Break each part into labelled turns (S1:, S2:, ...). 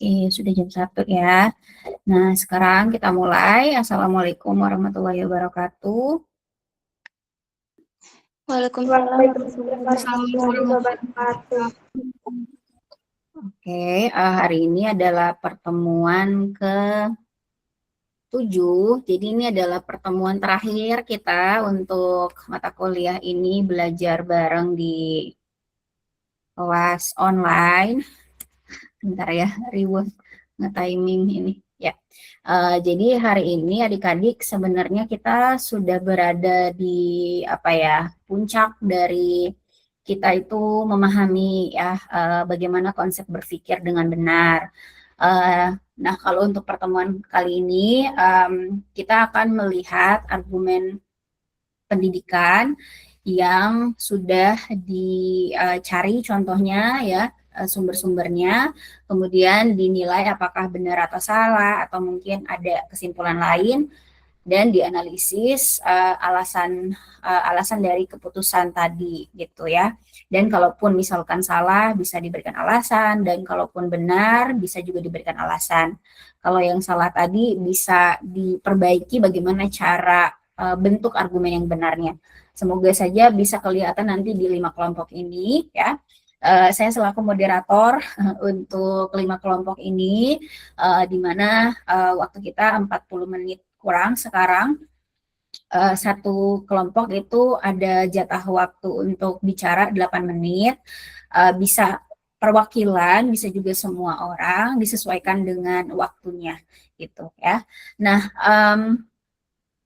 S1: Oke, sudah jam 1 ya. Nah, sekarang kita mulai. Assalamualaikum warahmatullahi wabarakatuh.
S2: Waalaikumsalam warahmatullahi wabarakatuh.
S1: Oke, hari ini adalah pertemuan ke-7. Jadi ini adalah pertemuan terakhir kita untuk mata kuliah ini belajar bareng di kelas online. Bentar ya, ribut nge-timing ini. Ya, jadi hari ini adik-adik sebenarnya kita sudah berada di puncak dari kita itu memahami ya bagaimana konsep berpikir dengan benar. Nah, kalau untuk pertemuan kali ini kita akan melihat argumen pendidikan yang sudah dicari contohnya ya, sumber-sumbernya, kemudian dinilai apakah benar atau salah, atau mungkin ada kesimpulan lain, dan dianalisis alasan dari keputusan tadi gitu ya. Dan kalaupun misalkan salah bisa diberikan alasan, dan kalaupun benar bisa juga diberikan alasan. Kalau yang salah tadi bisa diperbaiki bagaimana cara bentuk argumen yang benarnya. Semoga saja bisa kelihatan nanti di 5 kelompok ini ya. Saya selaku moderator untuk 5 kelompok ini, di mana waktu kita 40 menit kurang sekarang. Satu kelompok itu ada jatah waktu untuk bicara 8 menit, bisa perwakilan, bisa juga semua orang, disesuaikan dengan waktunya gitu ya. Nah,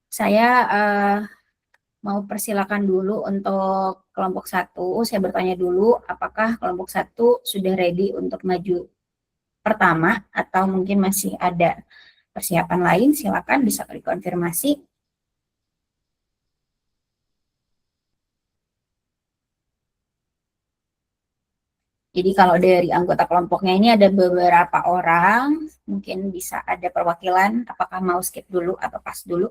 S1: saya mau persilakan dulu untuk kelompok 1. Saya bertanya dulu apakah kelompok 1 sudah ready untuk maju pertama atau mungkin masih ada persiapan lain. Silakan bisa dikonfirmasi. Jadi kalau dari anggota kelompoknya ini ada beberapa orang, mungkin bisa ada perwakilan, apakah mau skip dulu atau pas dulu?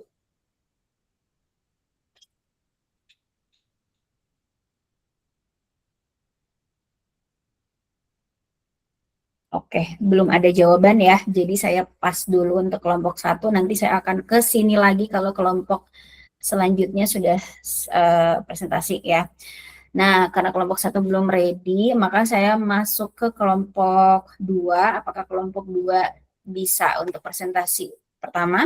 S1: Oke, belum ada jawaban ya, jadi saya pas dulu untuk kelompok 1, nanti saya akan ke sini lagi kalau kelompok selanjutnya sudah presentasi ya. Nah, karena kelompok 1 belum ready, maka saya masuk ke kelompok 2. Apakah kelompok 2 bisa untuk presentasi pertama?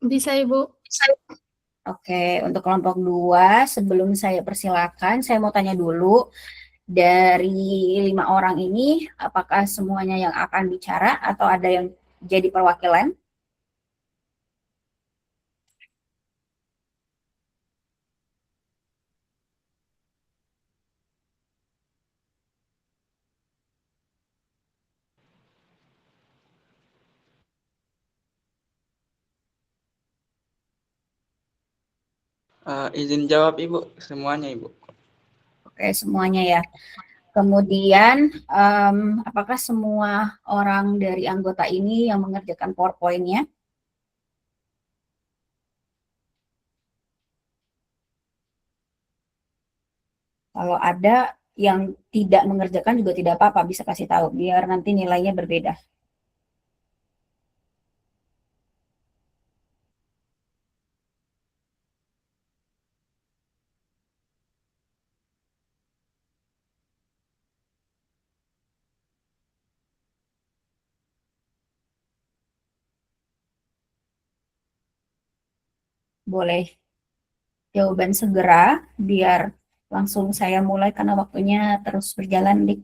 S2: Bisa, Ibu.
S1: Oke, untuk kelompok 2, sebelum saya persilakan, saya mau tanya dulu, dari 5 orang ini, apakah semuanya yang akan bicara atau ada yang jadi perwakilan?
S3: Izin jawab Ibu, semuanya Ibu.
S1: Oke, semuanya ya. Kemudian, apakah semua orang dari anggota ini yang mengerjakan PowerPoint-nya? Kalau ada yang tidak mengerjakan juga tidak apa-apa, bisa kasih tahu, biar nanti nilainya berbeda. Boleh jawaban segera, biar langsung saya mulai karena waktunya terus berjalan, Dik.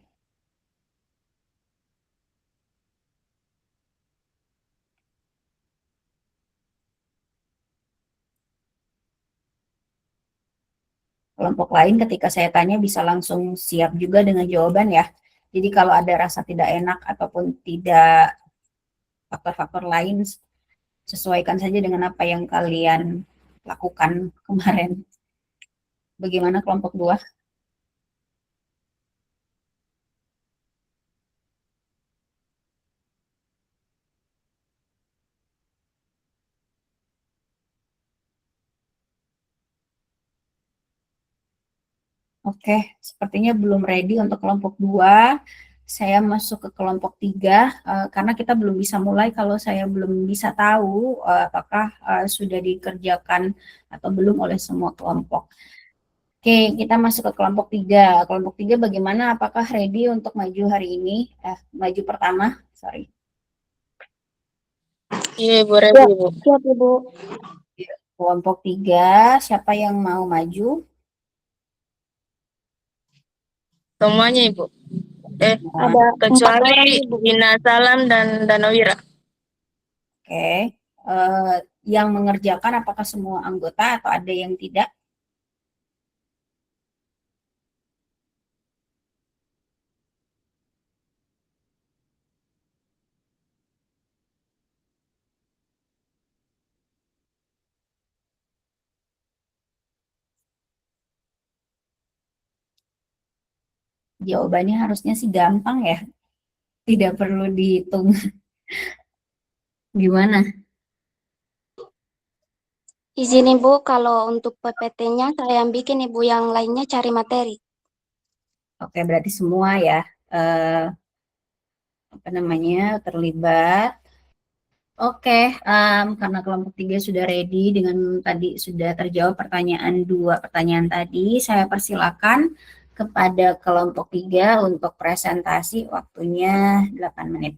S1: Kelompok lain ketika saya tanya bisa langsung siap juga dengan jawaban ya. Jadi kalau ada rasa tidak enak ataupun tidak faktor-faktor lain, sesuaikan saja dengan apa yang kalian lakukan kemarin. Bagaimana kelompok 2? Oke, sepertinya belum ready untuk kelompok 2. Saya masuk ke kelompok 3, karena kita belum bisa mulai kalau saya belum bisa tahu apakah sudah dikerjakan atau belum oleh semua kelompok. Oke, kita masuk ke kelompok 3. Kelompok 3 bagaimana? Apakah ready untuk maju hari ini? Maju pertama, sorry.
S4: Iya, Ibu, ready, Ibu.
S2: Siap, Ibu.
S1: Kelompok 3, siapa yang mau maju?
S4: Semuanya, Ibu.
S2: Ada
S4: Kecuali
S2: 4 orang, Ibu.
S4: Ina Salam dan Danawira.
S1: Oke, yang mengerjakan apakah semua anggota atau ada yang tidak? Jawabannya harusnya sih gampang ya, tidak perlu dihitung. Gimana?
S5: Izin Ibu, kalau untuk PPT-nya saya yang bikin, Ibu, yang lainnya cari materi.
S1: Oke, berarti semua ya, apa namanya, terlibat. Oke, karena kelompok 3 sudah ready dengan tadi sudah terjawab pertanyaan 2 pertanyaan tadi, saya persilakan kepada kelompok 3 untuk presentasi, waktunya 8 menit.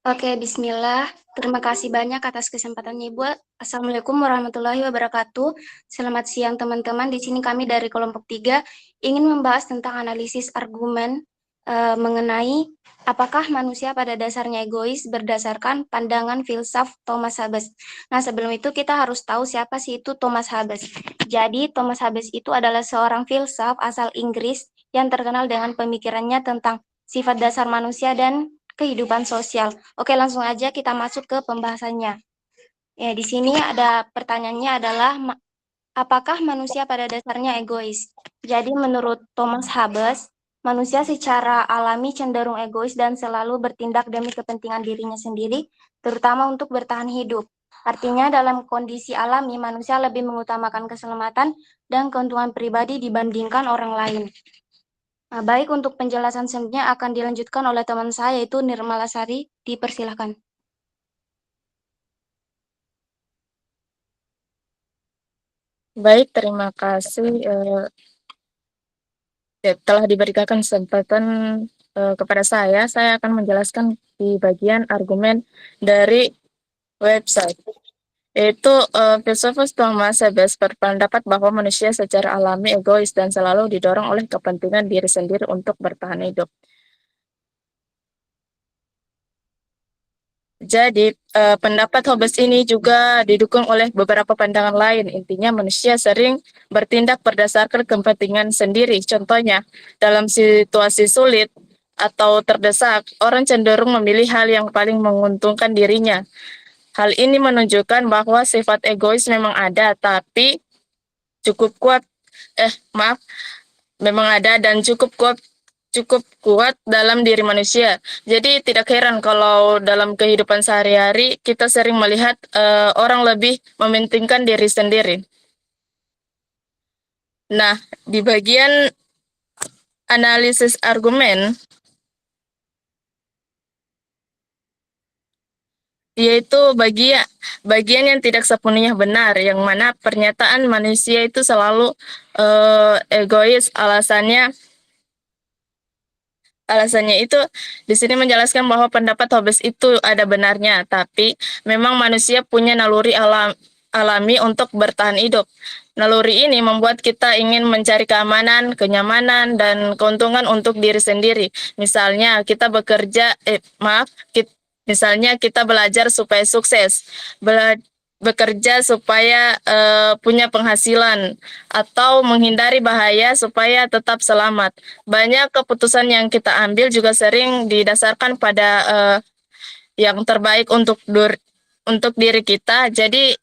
S5: Oke, bismillah. Terima kasih banyak atas kesempatannya, Ibu. Assalamualaikum warahmatullahi wabarakatuh. Selamat siang, teman-teman. Di sini kami dari kelompok 3 ingin membahas tentang analisis argumen mengenai apakah manusia pada dasarnya egois berdasarkan pandangan filsaf Thomas Hobbes. Nah, sebelum itu kita harus tahu siapa sih itu Thomas Hobbes. Jadi, Thomas Hobbes itu adalah seorang filsaf asal Inggris yang terkenal dengan pemikirannya tentang sifat dasar manusia dan kehidupan sosial. Oke, langsung aja kita masuk ke pembahasannya. Ya, di sini ada pertanyaannya adalah apakah manusia pada dasarnya egois? Jadi menurut Thomas Hobbes, manusia secara alami cenderung egois dan selalu bertindak demi kepentingan dirinya sendiri, terutama untuk bertahan hidup. Artinya dalam kondisi alami, manusia lebih mengutamakan keselamatan dan keuntungan pribadi dibandingkan orang lain. Nah, baik, untuk penjelasan selanjutnya akan dilanjutkan oleh teman saya, yaitu Nirmala Sari. Dipersilahkan.
S4: Baik, terima kasih telah diberikan kesempatan kepada saya. Saya akan menjelaskan di bagian argumen dari website. Yaitu filsufus Thomas Hobbes berpendapat bahwa manusia secara alami egois dan selalu didorong oleh kepentingan diri sendiri untuk bertahan hidup. Jadi, pendapat Hobbes ini juga didukung oleh beberapa pandangan lain. Intinya manusia sering bertindak berdasarkan kepentingan sendiri. Contohnya, dalam situasi sulit atau terdesak, orang cenderung memilih hal yang paling menguntungkan dirinya. Hal ini menunjukkan bahwa sifat egois memang ada, tapi memang ada dan cukup kuat dalam diri manusia. Jadi tidak heran kalau dalam kehidupan sehari-hari kita sering melihat orang lebih mementingkan diri sendiri. Nah, di bagian analisis argumen, yaitu bagian yang tidak sepenuhnya benar, yang mana pernyataan manusia itu selalu egois. Alasannya itu di sini menjelaskan bahwa pendapat Hobbes itu ada benarnya, tapi memang manusia punya naluri alami untuk bertahan hidup. Naluri ini membuat kita ingin mencari keamanan, kenyamanan, dan keuntungan untuk diri sendiri. Misalnya kita misalnya kita belajar supaya sukses, bekerja supaya punya penghasilan, atau menghindari bahaya supaya tetap selamat. Banyak keputusan yang kita ambil juga sering didasarkan pada yang terbaik untuk diri kita. Jadi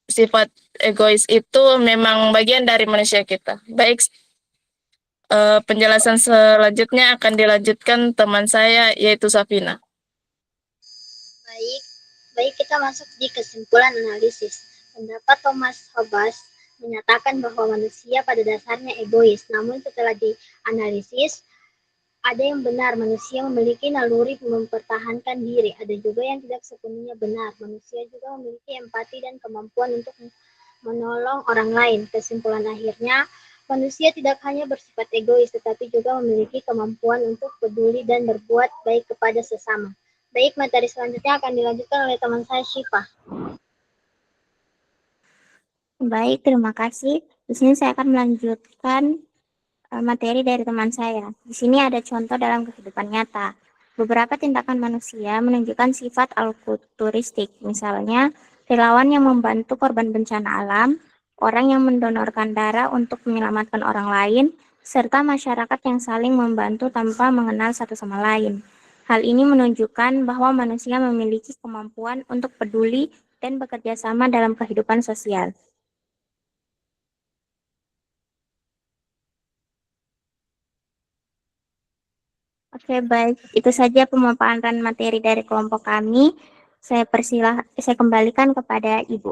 S4: sifat egois itu memang bagian dari manusia kita. Baik, penjelasan selanjutnya akan dilanjutkan teman saya, yaitu Safina.
S6: Baik, kita masuk di kesimpulan analisis. Pendapat Thomas Hobbes menyatakan bahwa manusia pada dasarnya egois. Namun setelah dianalisis, ada yang benar, manusia memiliki naluri mempertahankan diri. Ada juga yang tidak sepenuhnya benar. Manusia juga memiliki empati dan kemampuan untuk menolong orang lain. Kesimpulan akhirnya, manusia tidak hanya bersifat egois, tetapi juga memiliki kemampuan untuk peduli dan berbuat baik kepada sesama. Baik, materi selanjutnya akan dilanjutkan oleh teman saya, Syifa.
S7: Baik, terima kasih. Di sini saya akan melanjutkan materi dari teman saya. Di sini ada contoh dalam kehidupan nyata. Beberapa tindakan manusia menunjukkan sifat alkulturistik, misalnya relawan yang membantu korban bencana alam, orang yang mendonorkan darah untuk menyelamatkan orang lain, serta masyarakat yang saling membantu tanpa mengenal satu sama lain. Hal ini menunjukkan bahwa manusia memiliki kemampuan untuk peduli dan bekerja sama dalam kehidupan sosial. Oke, baik. Itu saja pemaparan materi dari kelompok kami. Saya kembalikan kepada Ibu.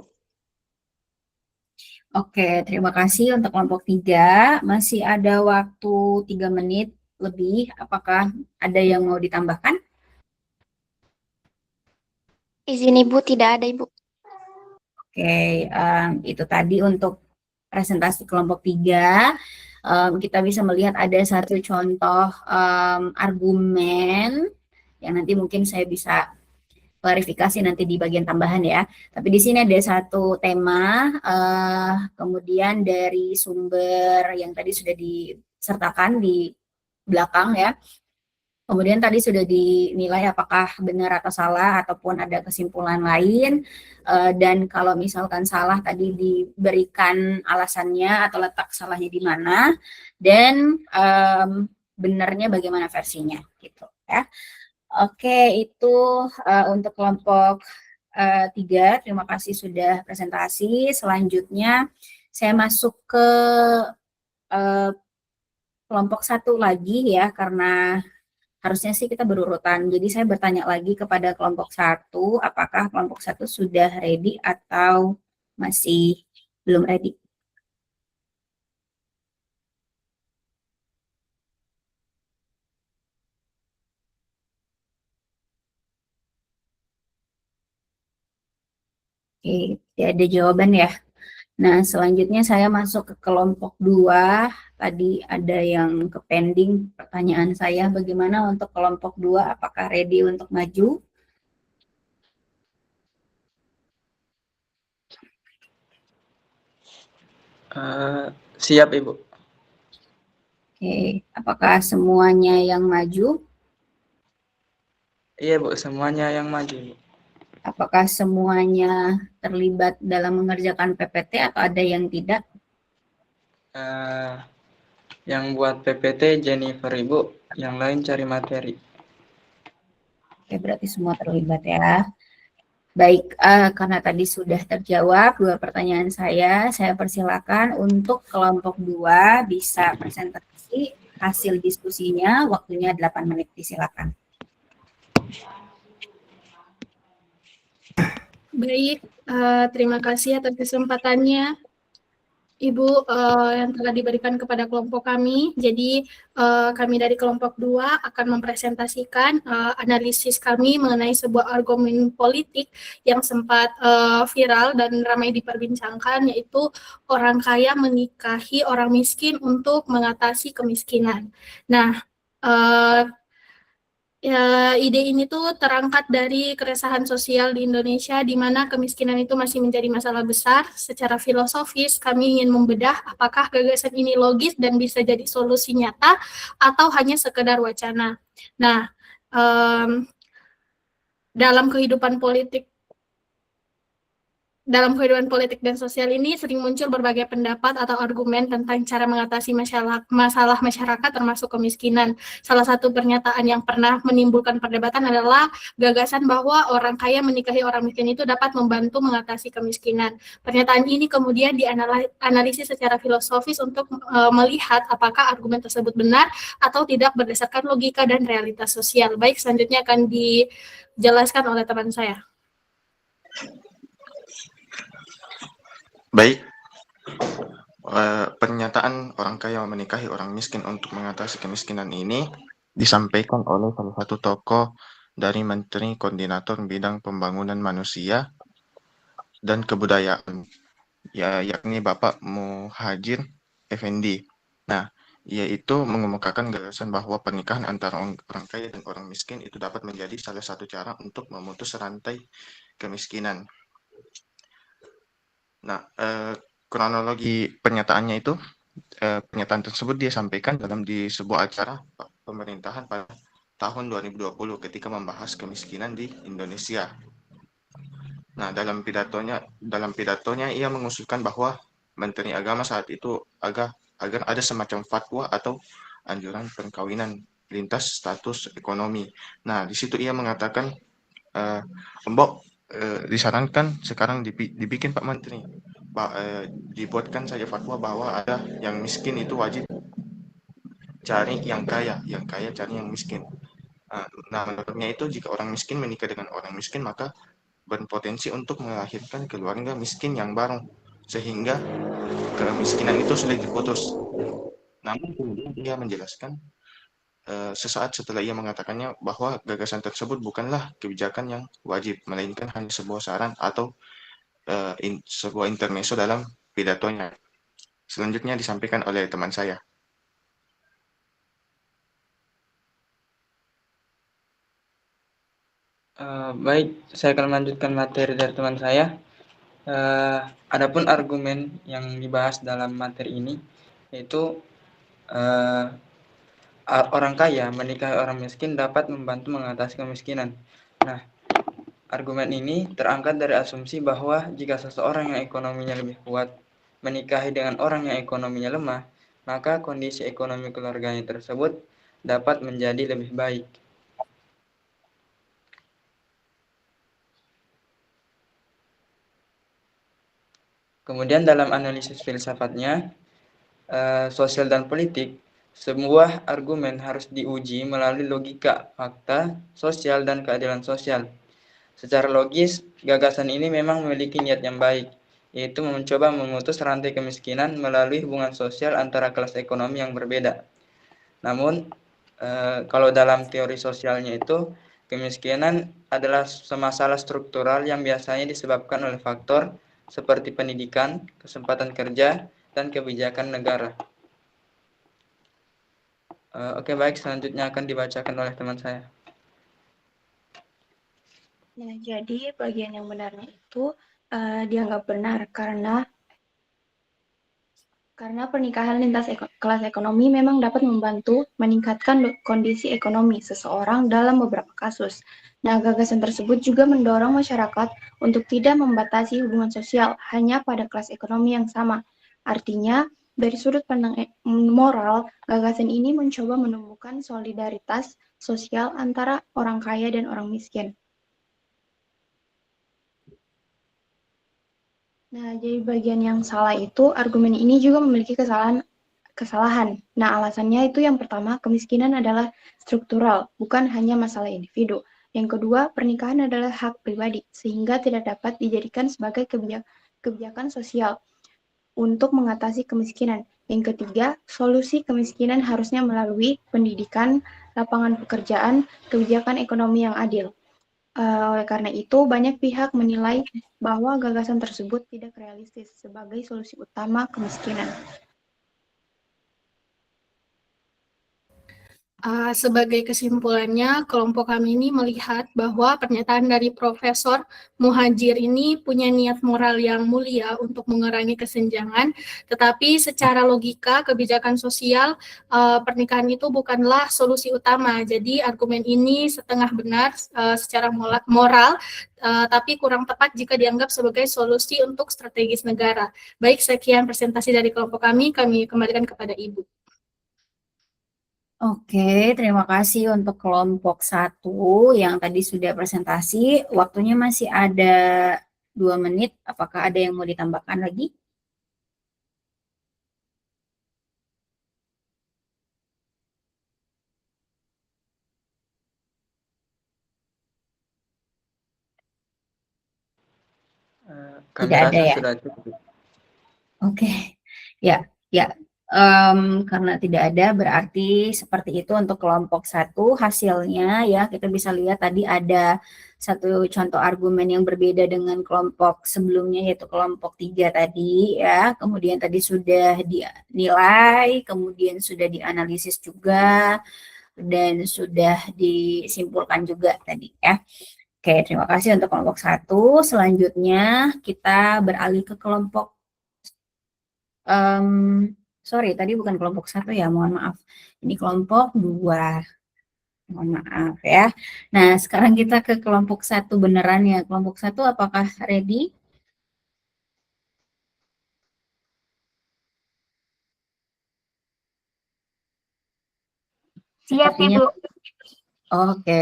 S1: Oke, terima kasih untuk kelompok 3. Masih ada waktu 3 menit lebih. Apakah ada yang mau ditambahkan?
S5: Izin Ibu, tidak ada Ibu.
S1: Oke, itu tadi untuk presentasi kelompok 3. Kita bisa melihat ada satu contoh argumen yang nanti mungkin saya bisa klarifikasi nanti di bagian tambahan ya. Tapi di sini ada satu tema, kemudian dari sumber yang tadi sudah disertakan di belakang ya. Kemudian tadi sudah dinilai apakah benar atau salah ataupun ada kesimpulan lain, dan kalau misalkan salah tadi diberikan alasannya atau letak salahnya di mana, dan benarnya bagaimana versinya gitu ya. Oke, itu untuk kelompok 3. Terima kasih sudah presentasi. Selanjutnya saya masuk ke kelompok 1 lagi ya, karena harusnya sih kita berurutan. Jadi saya bertanya lagi kepada kelompok 1, apakah kelompok 1 sudah ready atau masih belum ready? Oke, tidak ada jawaban ya. Nah, selanjutnya saya masuk ke kelompok 2. Tadi ada yang ke pending pertanyaan saya, bagaimana untuk kelompok 2, apakah ready untuk maju?
S3: Siap, Ibu.
S1: Oke, apakah semuanya yang maju?
S3: Iya, Bu, semuanya yang maju, Bu.
S1: Apakah semuanya terlibat dalam mengerjakan PPT atau ada yang tidak?
S3: Yang buat PPT Jennifer, Ibu, yang lain cari materi.
S1: Oke, berarti semua terlibat ya. Baik, karena tadi sudah terjawab 2 pertanyaan saya persilakan untuk kelompok 2 bisa presentasi hasil diskusinya, waktunya 8 menit, disilakan.
S2: Baik, terima kasih atas kesempatannya Ibu yang telah diberikan kepada kelompok kami. Jadi kami dari kelompok 2 akan mempresentasikan analisis kami mengenai sebuah argumen politik yang sempat viral dan ramai diperbincangkan, yaitu orang kaya menikahi orang miskin untuk mengatasi kemiskinan. Nah, ya, ide ini tuh terangkat dari keresahan sosial di Indonesia, di mana kemiskinan itu masih menjadi masalah besar. Secara filosofis, kami ingin membedah apakah gagasan ini logis dan bisa jadi solusi nyata, atau hanya sekedar wacana. Nah, dalam kehidupan politik dan sosial ini sering muncul berbagai pendapat atau argumen tentang cara mengatasi masalah masyarakat termasuk kemiskinan. Salah satu pernyataan yang pernah menimbulkan perdebatan adalah gagasan bahwa orang kaya menikahi orang miskin itu dapat membantu mengatasi kemiskinan. Pernyataan ini kemudian dianalisis secara filosofis untuk melihat apakah argumen tersebut benar atau tidak berdasarkan logika dan realitas sosial. Baik, selanjutnya akan dijelaskan oleh teman saya.
S8: Baik, Pernyataan orang kaya menikahi orang miskin untuk mengatasi kemiskinan ini disampaikan oleh salah satu tokoh dari Menteri Koordinator Bidang Pembangunan Manusia dan Kebudayaan, yakni Bapak Muhajir Effendi. Nah, yaitu mengemukakan gagasan bahwa pernikahan antara orang kaya dan orang miskin itu dapat menjadi salah satu cara untuk memutus rantai kemiskinan. Nah, kronologi pernyataannya itu, pernyataan tersebut dia sampaikan di sebuah acara pemerintahan pada tahun 2020 ketika membahas kemiskinan di Indonesia. Nah, dalam pidatonya ia mengusulkan bahwa Menteri Agama saat itu agar ada semacam fatwa atau anjuran perkawinan lintas status ekonomi. Nah, di situ ia mengatakan, Mbok, disarankan sekarang dibikin Pak Menteri, dibuatkan saja fatwa bahwa ada yang miskin itu wajib cari yang kaya cari yang miskin. Nah, menurutnya itu jika orang miskin menikah dengan orang miskin maka berpotensi untuk melahirkan keluarga miskin yang baru, sehingga kemiskinan itu sulit diputus. Namun kemudian dia menjelaskan sesaat setelah ia mengatakannya bahwa gagasan tersebut bukanlah kebijakan yang wajib, melainkan hanya sebuah saran atau sebuah intermezzo dalam pidatonya. Selanjutnya disampaikan oleh teman saya.
S3: Baik, saya akan melanjutkan materi dari teman saya. Adapun argumen yang dibahas dalam materi ini yaitu orang kaya menikahi orang miskin dapat membantu mengatasi kemiskinan. Nah, argumen ini terangkat dari asumsi bahwa jika seseorang yang ekonominya lebih kuat menikahi dengan orang yang ekonominya lemah, maka kondisi ekonomi keluarganya tersebut dapat menjadi lebih baik. Kemudian dalam analisis filsafatnya, sosial dan politik, sebuah argumen harus diuji melalui logika, fakta, sosial, dan keadilan sosial. Secara logis, gagasan ini memang memiliki niat yang baik, yaitu mencoba memutus rantai kemiskinan melalui hubungan sosial antara kelas ekonomi yang berbeda. Namun, kalau dalam teori sosialnya itu, kemiskinan adalah masalah struktural yang biasanya disebabkan oleh faktor seperti pendidikan, kesempatan kerja, dan kebijakan negara. Oke, baik, selanjutnya akan dibacakan oleh teman saya.
S5: Nah, jadi bagian yang benarnya itu dianggap benar karena pernikahan lintas kelas ekonomi memang dapat membantu meningkatkan kondisi ekonomi seseorang dalam beberapa kasus. Nah, gagasan tersebut juga mendorong masyarakat untuk tidak membatasi hubungan sosial hanya pada kelas ekonomi yang sama. Artinya, dari sudut pandang moral, gagasan ini mencoba menumbuhkan solidaritas sosial antara orang kaya dan orang miskin. Nah, jadi bagian yang salah itu, argumen ini juga memiliki kesalahan. Nah, alasannya itu yang pertama, kemiskinan adalah struktural, bukan hanya masalah individu. Yang kedua, pernikahan adalah hak pribadi, sehingga tidak dapat dijadikan sebagai kebijakan sosial untuk mengatasi kemiskinan. Yang ketiga, solusi kemiskinan harusnya melalui pendidikan, lapangan pekerjaan, kebijakan ekonomi yang adil. Oleh karena itu, banyak pihak menilai bahwa gagasan tersebut tidak realistis sebagai solusi utama kemiskinan.
S2: Sebagai kesimpulannya, kelompok kami ini melihat bahwa pernyataan dari Profesor Muhajir ini punya niat moral yang mulia untuk mengurangi kesenjangan, tetapi secara logika kebijakan sosial, pernikahan itu bukanlah solusi utama. Jadi argumen ini setengah benar secara moral, tapi kurang tepat jika dianggap sebagai solusi untuk strategis negara. Baik, sekian presentasi dari kelompok kami kembalikan kepada Ibu.
S1: Oke, terima kasih untuk kelompok 1 yang tadi sudah presentasi. Waktunya masih ada 2 menit. Apakah ada yang mau ditambahkan lagi?
S3: Kami
S1: Tidak ada
S3: rasa
S1: ya?
S3: sudah cukup.
S1: Oke, ya, ya. Karena tidak ada berarti seperti itu untuk kelompok satu hasilnya ya kita bisa lihat tadi ada satu contoh argumen yang berbeda dengan kelompok sebelumnya yaitu kelompok 3 tadi ya. Kemudian tadi sudah dinilai, kemudian sudah dianalisis juga dan sudah disimpulkan juga tadi ya. Oke, terima kasih untuk kelompok satu. Selanjutnya kita beralih ke kelompok sorry, tadi bukan kelompok satu ya, mohon maaf. Ini kelompok 2, mohon maaf ya. Nah, sekarang kita ke kelompok satu beneran ya. Kelompok satu apakah ready?
S5: Siap,
S1: Sepertinya,
S5: Ibu.
S1: oke.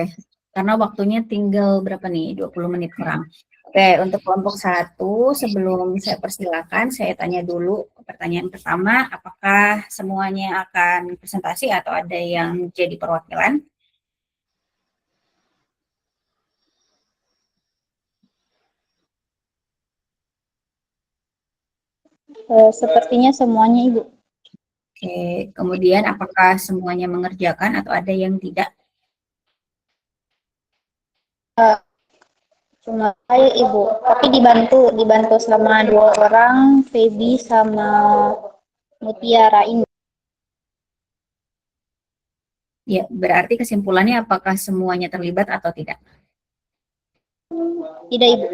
S1: Karena waktunya tinggal berapa nih? 20 menit kurang. Oke, untuk kelompok satu, sebelum saya persilakan, saya tanya dulu pertanyaan pertama, apakah semuanya akan presentasi atau ada yang jadi perwakilan?
S9: Sepertinya semuanya, Ibu.
S1: Oke, kemudian apakah semuanya mengerjakan atau ada yang tidak?
S9: Cuma saya, Ibu. Tapi dibantu sama 2 orang, Feby sama Mutiara ini.
S1: Ya, berarti kesimpulannya apakah semuanya terlibat atau tidak?
S9: Tidak, Ibu.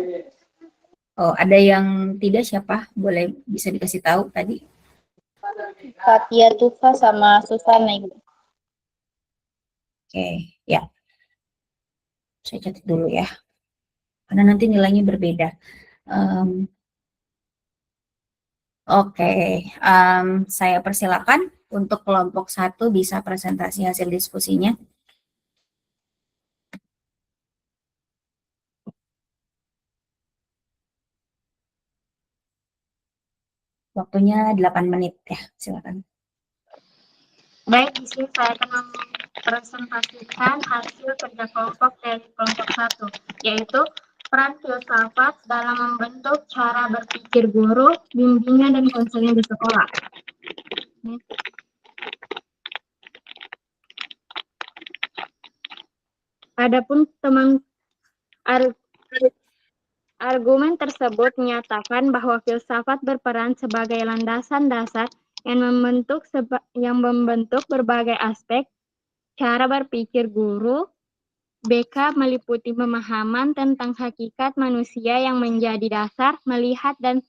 S1: Oh, ada yang tidak siapa? Boleh bisa dikasih tahu tadi?
S9: Fatia Tufa sama Susana, Ibu.
S1: Oke, ya. Saya catat dulu ya. Karena nanti nilainya berbeda. Oke, saya persilakan untuk kelompok satu bisa presentasi hasil diskusinya. Waktunya 8 menit ya, silakan.
S5: Baik, di sini saya akan mempresentasikan hasil kerja kelompok dari kelompok 1, yaitu peran filsafat dalam membentuk cara berpikir guru, bimbingan, dan konseling di sekolah. Adapun argumen tersebut menyatakan bahwa filsafat berperan sebagai landasan dasar yang membentuk berbagai aspek cara berpikir guru. BK meliputi pemahaman tentang hakikat manusia yang menjadi dasar melihat dan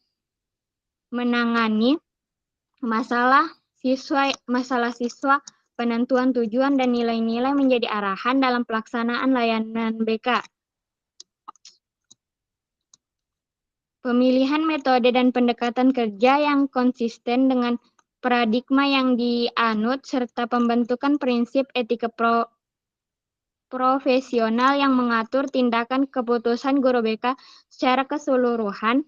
S5: menangani masalah siswa, penentuan tujuan dan nilai-nilai menjadi arahan dalam pelaksanaan layanan BK. Pemilihan metode dan pendekatan kerja yang konsisten dengan paradigma yang dianut serta pembentukan prinsip etika profesional yang mengatur tindakan keputusan guru BK secara keseluruhan.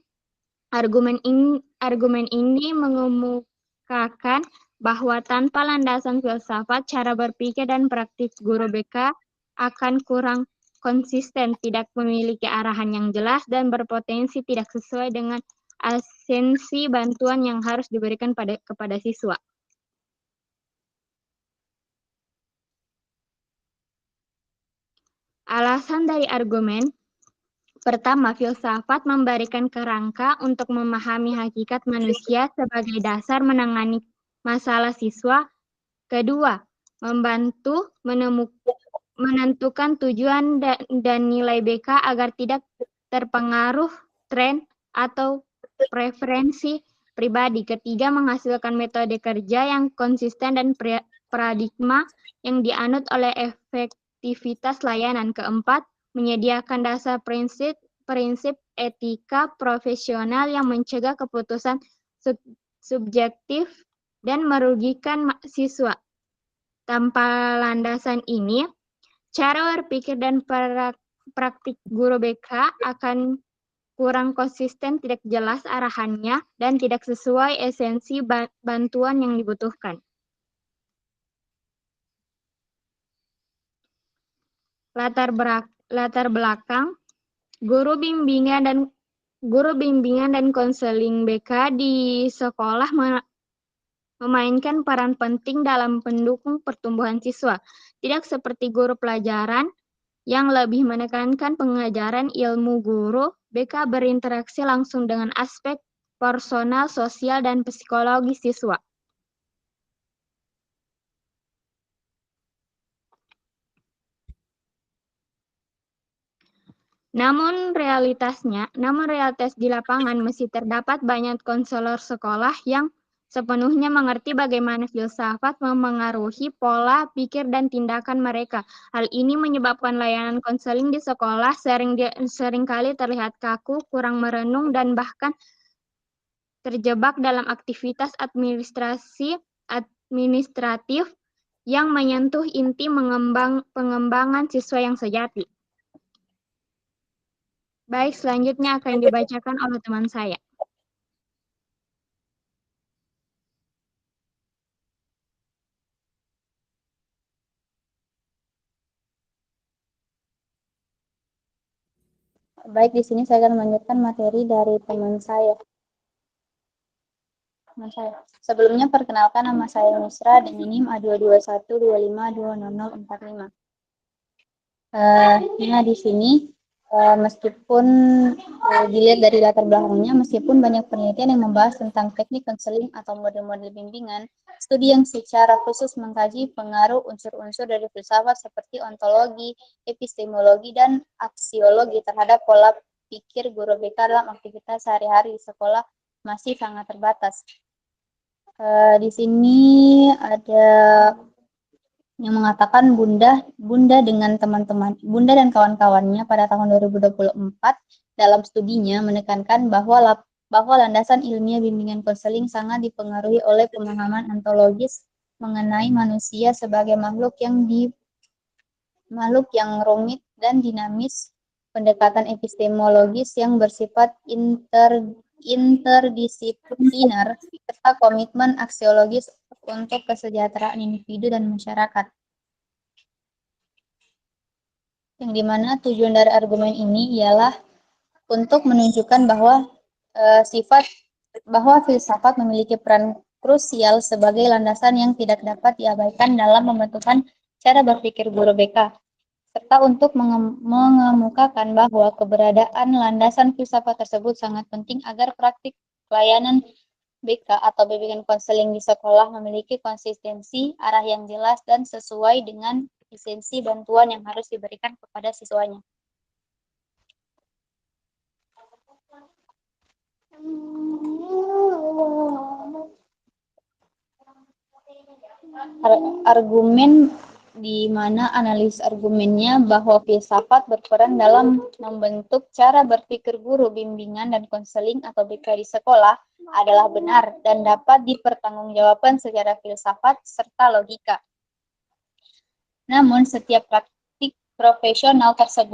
S5: Argumen ini mengemukakan bahwa tanpa landasan filsafat, cara berpikir dan praktik guru BK akan kurang konsisten, tidak memiliki arahan yang jelas, dan berpotensi tidak sesuai dengan esensi bantuan yang harus diberikan kepada siswa. Alasan dari argumen pertama, filsafat memberikan kerangka untuk memahami hakikat manusia sebagai dasar menangani masalah siswa. Kedua, membantu menentukan tujuan dan nilai BK agar tidak terpengaruh tren atau preferensi pribadi. Ketiga, menghasilkan metode kerja yang konsisten dan paradigma yang dianut oleh efektivitas layanan. Keempat, menyediakan dasar prinsip etika profesional yang mencegah keputusan subjektif dan merugikan siswa. Tanpa landasan ini, cara berpikir dan praktik guru BK akan kurang konsisten, tidak jelas arahannya, dan tidak sesuai esensi bantuan yang dibutuhkan. Latar belakang, guru bimbingan dan
S10: Guru bimbingan dan konseling BK di sekolah memainkan peran penting dalam mendukung pertumbuhan siswa. Tidak seperti guru pelajaran yang lebih menekankan pengajaran ilmu guru, BK berinteraksi langsung dengan aspek personal, sosial, dan psikologi siswa. Namun realitas di lapangan masih terdapat banyak konselor sekolah yang sepenuhnya mengerti bagaimana filsafat memengaruhi pola pikir dan tindakan mereka. Hal ini menyebabkan layanan konseling di sekolah seringkali terlihat kaku, kurang merenung, dan bahkan terjebak dalam aktivitas administratif yang menyentuh inti pengembangan siswa yang sejati. Baik, selanjutnya akan dibacakan oleh teman saya.
S9: Baik, di sini saya akan melanjutkan materi dari teman saya. Sebelumnya perkenalkan, nama saya Misra dan NIM A22125200045. Nah, di sini meskipun dilihat dari latar belakangnya, meskipun banyak penelitian yang membahas tentang teknik konseling atau model-model bimbingan, studi yang secara khusus mengkaji pengaruh unsur-unsur dari filsafat seperti ontologi, epistemologi, dan aksiologi terhadap pola pikir guru BK dalam aktivitas sehari-hari di sekolah masih sangat terbatas. Di sini ada yang mengatakan Bunda dan kawan-kawannya pada tahun 2024 dalam studinya menekankan bahwa landasan ilmiah bimbingan konseling sangat dipengaruhi oleh pemahaman ontologis mengenai manusia sebagai makhluk yang rumit dan dinamis, pendekatan epistemologis yang bersifat interdisipliner, serta komitmen aksiologis untuk kesejahteraan individu dan masyarakat. Yang dimana tujuan dari argumen ini ialah untuk menunjukkan bahwa filsafat memiliki peran krusial sebagai landasan yang tidak dapat diabaikan dalam pembentukan cara berpikir guru BK, serta untuk mengemukakan bahwa keberadaan landasan filsafat tersebut sangat penting agar praktik pelayanan BK atau bimbingan konseling di sekolah memiliki konsistensi, arah yang jelas, dan sesuai dengan esensi bantuan yang harus diberikan kepada siswanya. Argumen di mana analis argumennya bahwa filsafat berperan dalam membentuk cara berpikir guru bimbingan dan konseling atau BK di sekolah adalah benar dan dapat dipertanggungjawabkan secara filsafat serta logika. Namun setiap praktik profesional termasuk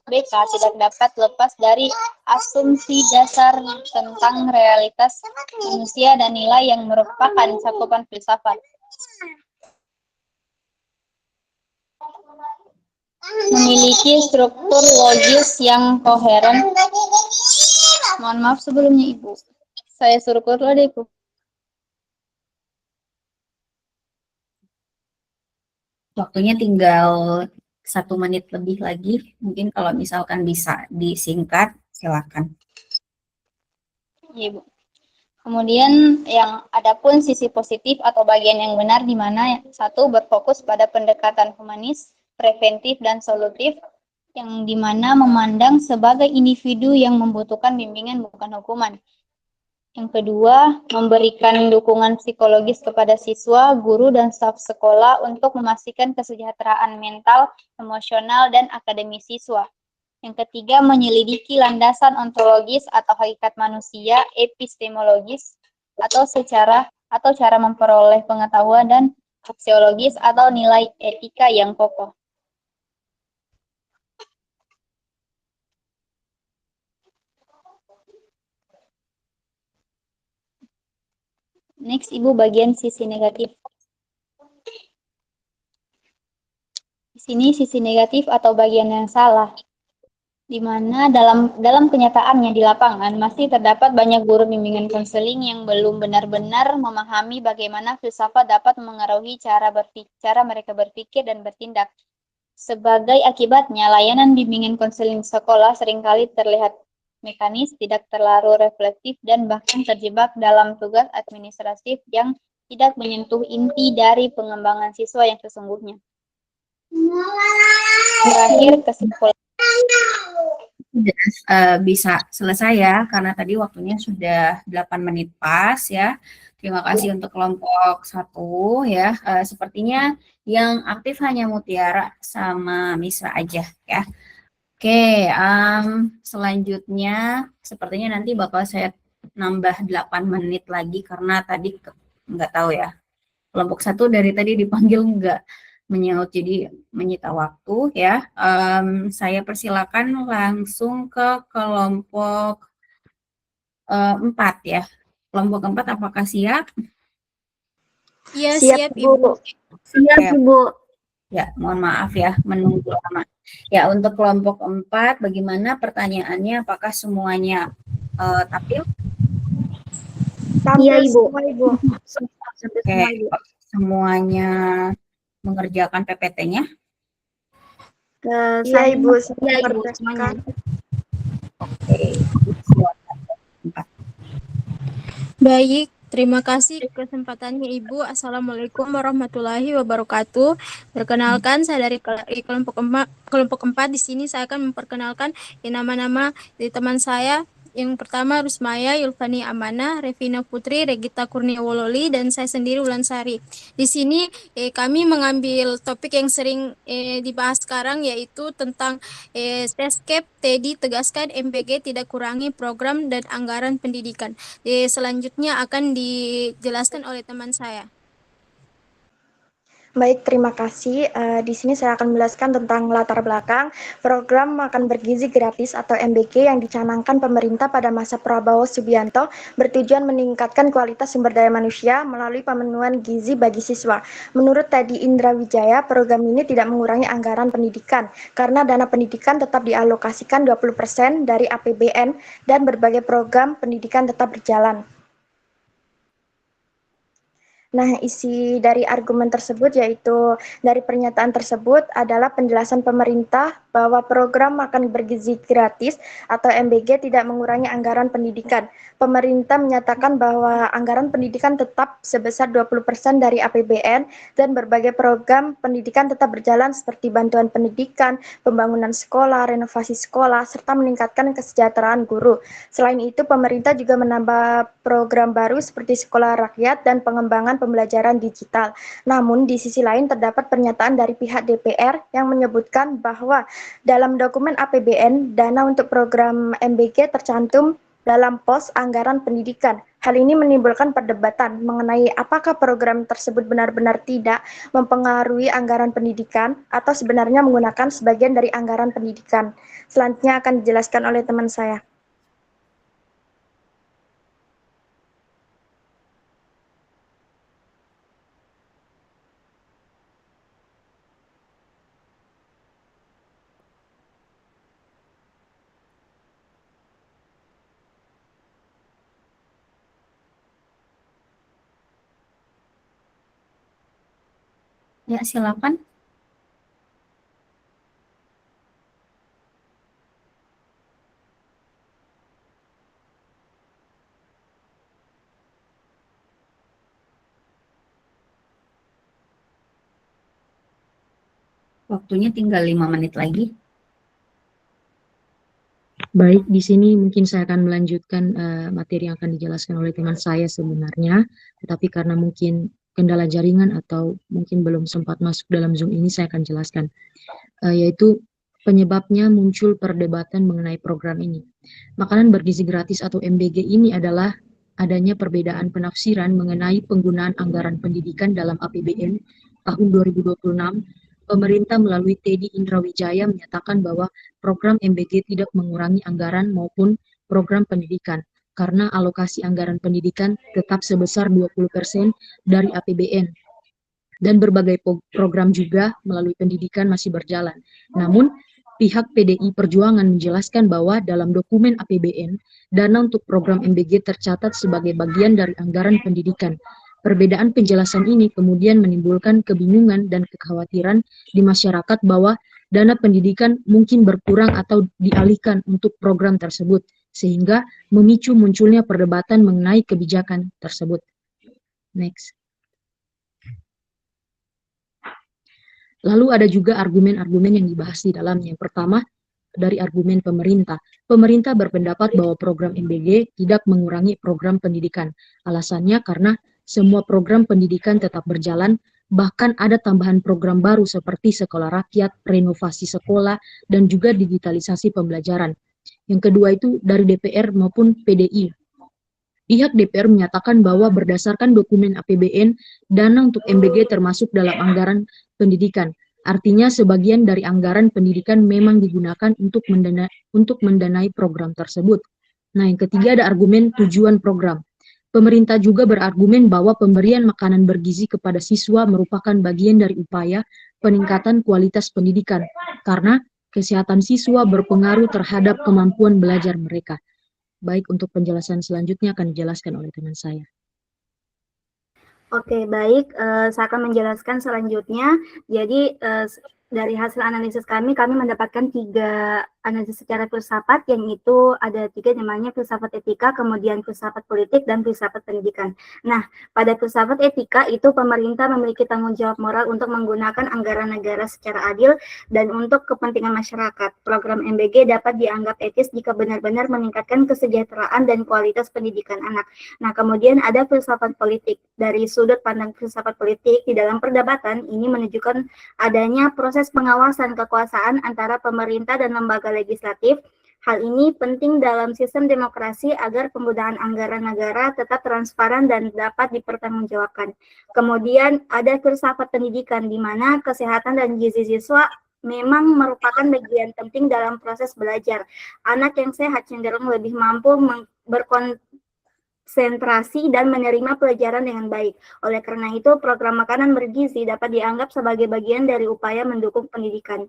S9: BK tidak dapat lepas dari asumsi dasar tentang realitas manusia dan nilai yang merupakan cakupan filsafat. Memiliki struktur logis yang koheren. Mohon maaf sebelumnya, Ibu. Saya suruh keluar deh, Ibu.
S1: Waktunya tinggal 1 menit lebih lagi. Mungkin kalau misalkan bisa disingkat, silakan.
S9: Iya, Bu. Kemudian yang adapun sisi positif atau bagian yang benar di mana satu berfokus pada pendekatan humanis, preventif dan solutif yang di mana memandang sebagai individu yang membutuhkan bimbingan bukan hukuman. Yang kedua, memberikan dukungan psikologis kepada siswa, guru, dan staf sekolah untuk memastikan kesejahteraan mental, emosional, dan akademis siswa. Yang ketiga, menyelidiki landasan ontologis atau hakikat manusia, epistemologis, atau cara memperoleh pengetahuan, dan aksiologis atau nilai etika yang kokoh. Next, Ibu, bagian sisi negatif. Di sini sisi negatif atau bagian yang salah, di mana dalam kenyataannya di lapangan masih terdapat banyak guru bimbingan konseling yang belum benar-benar memahami bagaimana filsafat dapat mengaruhi cara mereka berpikir dan bertindak. Sebagai akibatnya, layanan bimbingan konseling sekolah seringkali terlihat mekanis, tidak terlalu reflektif, dan bahkan terjebak dalam tugas administratif yang tidak menyentuh inti dari pengembangan siswa yang sesungguhnya. Terakhir, kesimpulan.
S1: Bisa selesai ya, karena tadi waktunya sudah 8 menit pas ya. Terima kasih untuk kelompok 1 ya. Sepertinya yang aktif hanya Mutiara sama Misra aja ya. Oke, selanjutnya sepertinya nanti bakal saya nambah 8 menit lagi karena tadi nggak tahu ya. Kelompok 1 dari tadi dipanggil nggak menyaut, jadi menyita waktu ya. Saya persilakan langsung ke kelompok 4 ya. Kelompok 4 apakah siap?
S2: Iya, siap, Ibu.
S7: Siap, Ibu.
S1: Ya, mohon maaf ya menunggu lama. Ya, untuk kelompok 4 bagaimana pertanyaannya? Apakah semuanya tampil?
S7: Iya, Ibu.
S1: Oke, semuanya mengerjakan PPT-nya?
S7: Iya, Ibu. Iya, Ibu.
S1: Semuanya. Oke, silakan.
S10: Baik, terima kasih kesempatannya Ibu. Assalamualaikum warahmatullahi wabarakatuh. Perkenalkan, saya dari kelompok 4. Di sini saya akan memperkenalkan nama-nama dari teman saya. Yang pertama Rusmaya Yulfani Amana, Revina Putri, Regita Kurniawololi, dan saya sendiri Ulansari. Di sini kami mengambil topik yang sering dibahas sekarang, yaitu tentang Teskep. Teddy tegaskan MBG tidak kurangi program dan anggaran pendidikan. Selanjutnya akan dijelaskan oleh teman saya.
S11: Baik, terima kasih. Di sini saya akan menjelaskan tentang latar belakang program makan bergizi gratis atau MBG yang dicanangkan pemerintah pada masa Prabowo Subianto bertujuan meningkatkan kualitas sumber daya manusia melalui pemenuhan gizi bagi siswa. Menurut Teddy Indra Wijaya, program ini tidak mengurangi anggaran pendidikan karena dana pendidikan tetap dialokasikan 20% dari APBN dan berbagai program pendidikan tetap berjalan. Nah, isi dari argumen tersebut yaitu dari pernyataan tersebut adalah penjelasan pemerintah bahwa program makan bergizi gratis atau MBG tidak mengurangi anggaran pendidikan. Pemerintah menyatakan bahwa anggaran pendidikan tetap sebesar 20% dari APBN dan berbagai program pendidikan tetap berjalan seperti bantuan pendidikan, pembangunan sekolah, renovasi sekolah, serta meningkatkan kesejahteraan guru. Selain itu, pemerintah juga menambah program baru seperti sekolah rakyat dan pengembangan pembelajaran digital. Namun, di sisi lain terdapat pernyataan dari pihak DPR yang menyebutkan bahwa dalam dokumen APBN, dana untuk program MBG tercantum dalam pos anggaran pendidikan. Hal ini menimbulkan perdebatan mengenai apakah program tersebut benar-benar tidak mempengaruhi anggaran pendidikan atau sebenarnya menggunakan sebagian dari anggaran pendidikan. Selanjutnya akan dijelaskan oleh teman saya.
S1: Ya, silakan. Waktunya tinggal 5 menit lagi.
S12: Baik, di sini mungkin saya akan melanjutkan materi yang akan dijelaskan oleh teman saya sebenarnya, tetapi karena mungkin kendala jaringan atau mungkin belum sempat masuk dalam Zoom ini, saya akan jelaskan, yaitu penyebabnya muncul perdebatan mengenai program ini. Makanan bergizi gratis atau MBG ini adalah adanya perbedaan penafsiran mengenai penggunaan anggaran pendidikan dalam APBN tahun 2026. Pemerintah melalui Teddy Indra Wijaya menyatakan bahwa program MBG tidak mengurangi anggaran maupun program pendidikan karena alokasi anggaran pendidikan tetap sebesar 20% dari APBN. dan berbagai program juga melalui pendidikan masih berjalan. Namun, pihak PDI Perjuangan menjelaskan bahwa dalam dokumen APBN, dana untuk program MBG tercatat sebagai bagian dari anggaran pendidikan. Perbedaan penjelasan ini kemudian menimbulkan kebingungan dan kekhawatiran di masyarakat bahwa dana pendidikan mungkin berkurang atau dialihkan untuk program tersebut, sehingga memicu munculnya perdebatan mengenai kebijakan tersebut. Next. Lalu ada juga argumen-argumen yang dibahas di dalamnya. Yang pertama, dari argumen pemerintah. Pemerintah berpendapat bahwa program MBG tidak mengurangi program pendidikan. Alasannya karena semua program pendidikan tetap berjalan, bahkan ada tambahan program baru seperti sekolah rakyat, renovasi sekolah, dan juga digitalisasi pembelajaran. Yang kedua itu dari DPR maupun PDI. Pihak DPR menyatakan bahwa berdasarkan dokumen APBN, dana untuk MBG termasuk dalam anggaran pendidikan. Artinya sebagian dari anggaran pendidikan memang digunakan untuk mendanai program tersebut. Nah, yang ketiga ada argumen tujuan program. Pemerintah juga berargumen bahwa pemberian makanan bergizi kepada siswa merupakan bagian dari upaya peningkatan kualitas pendidikan, karena kesehatan siswa berpengaruh terhadap kemampuan belajar mereka. Baik, untuk penjelasan selanjutnya akan dijelaskan oleh teman saya.
S13: Oke, baik. Saya akan menjelaskan selanjutnya. Jadi, dari hasil analisis kami mendapatkan 3 analisis secara filsafat, yang itu ada 3 namanya filsafat etika, kemudian filsafat politik, dan filsafat pendidikan. Nah, pada filsafat etika itu pemerintah memiliki tanggung jawab moral untuk menggunakan anggaran negara secara adil dan untuk kepentingan masyarakat. Program MBG dapat dianggap etis jika benar-benar meningkatkan kesejahteraan dan kualitas pendidikan anak. Nah, kemudian ada filsafat politik. Dari sudut pandang filsafat politik, di dalam perdebatan ini menunjukkan adanya proses pengawasan kekuasaan antara pemerintah dan lembaga legislatif. Hal ini penting dalam sistem demokrasi agar penggunaan anggaran negara tetap transparan dan dapat dipertanggungjawabkan. Kemudian ada filsafat pendidikan, di mana kesehatan dan gizi siswa memang merupakan bagian penting dalam proses belajar. Anak yang sehat cenderung lebih mampu berkonsentrasi dan menerima pelajaran dengan baik. Oleh karena itu, program makanan bergizi dapat dianggap sebagai bagian dari upaya mendukung pendidikan.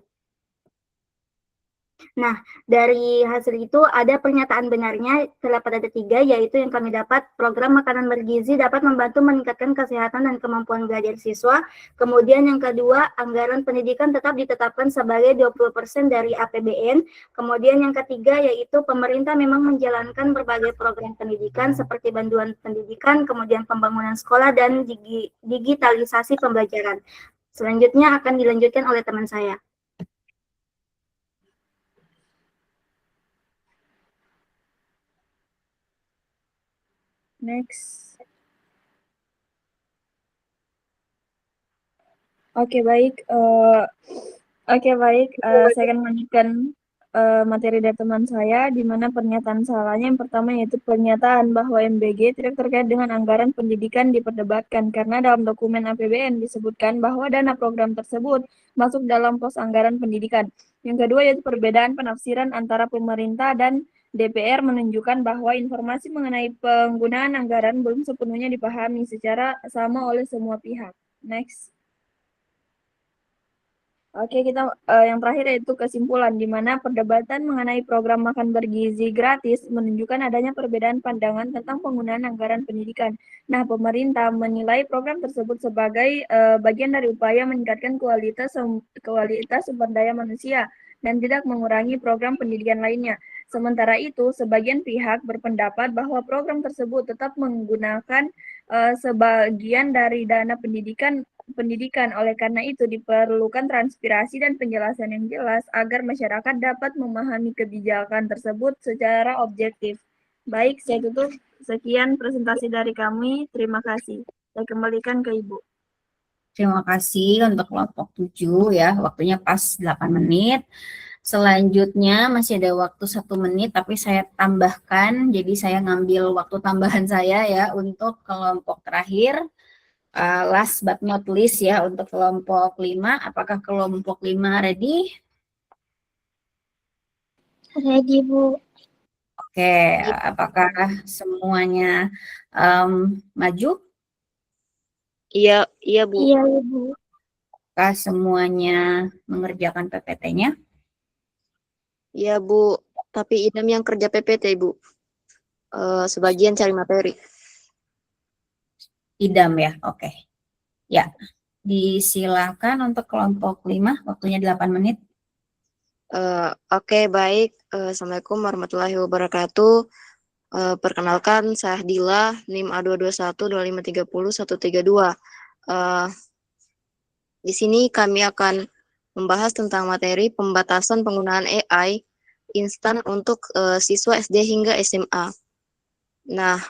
S13: Nah, dari hasil itu ada pernyataan benarnya, terdapat ada 3, yaitu yang kami dapat, program makanan bergizi dapat membantu meningkatkan kesehatan dan kemampuan belajar siswa. Kemudian yang kedua, anggaran pendidikan tetap ditetapkan sebagai 20% dari APBN. Kemudian yang ketiga, yaitu pemerintah memang menjalankan berbagai program pendidikan seperti bantuan pendidikan, kemudian pembangunan sekolah, dan digitalisasi pembelajaran. Selanjutnya akan dilanjutkan oleh teman saya.
S11: Next. Oke, baik. Saya akan melanjutkan materi dari teman saya, di mana pernyataan salahnya yang pertama yaitu pernyataan bahwa MBG tidak terkait dengan anggaran pendidikan diperdebatkan, karena dalam dokumen APBN disebutkan bahwa dana program tersebut masuk dalam pos anggaran pendidikan. Yang kedua yaitu perbedaan penafsiran antara pemerintah dan DPR menunjukkan bahwa informasi mengenai penggunaan anggaran belum sepenuhnya dipahami secara sama oleh semua pihak. Next. Oke, yang terakhir yaitu kesimpulan, di mana perdebatan mengenai program makan bergizi gratis menunjukkan adanya perbedaan pandangan tentang penggunaan anggaran pendidikan. Nah, pemerintah menilai program tersebut sebagai bagian dari upaya meningkatkan kualitas sumber daya manusia dan tidak mengurangi program pendidikan lainnya. Sementara itu, sebagian pihak berpendapat bahwa program tersebut tetap menggunakan sebagian dari dana pendidikan. Oleh karena itu, diperlukan transparansi dan penjelasan yang jelas agar masyarakat dapat memahami kebijakan tersebut secara objektif. Baik, saya tutup. Sekian presentasi dari kami. Terima kasih. Saya kembalikan ke Ibu.
S1: Terima kasih untuk kelompok 7 ya, waktunya pas 8 menit. Selanjutnya masih ada waktu 1 menit, tapi saya tambahkan, jadi saya ngambil waktu tambahan saya ya untuk kelompok terakhir. Last but not least ya, untuk kelompok 5. Apakah kelompok 5 ready?
S7: Ready, Bu.
S1: Oke, apakah semuanya maju?
S14: Iya, iya Bu.
S7: Iya, Ibu.
S1: Apakah semuanya mengerjakan PPT-nya?
S14: Iya Bu, tapi idam yang kerja PPT Bu. Sebagian cari materi.
S1: Idam ya, oke. Ya, disilakan untuk kelompok 5, waktunya 8 menit.
S14: Oke, baik. Assalamualaikum warahmatullahi wabarakatuh. Perkenalkan, saya Dila, NIM A221-2530-132. Di sini kami akan membahas tentang materi pembatasan penggunaan AI instan untuk siswa SD hingga SMA. Nah,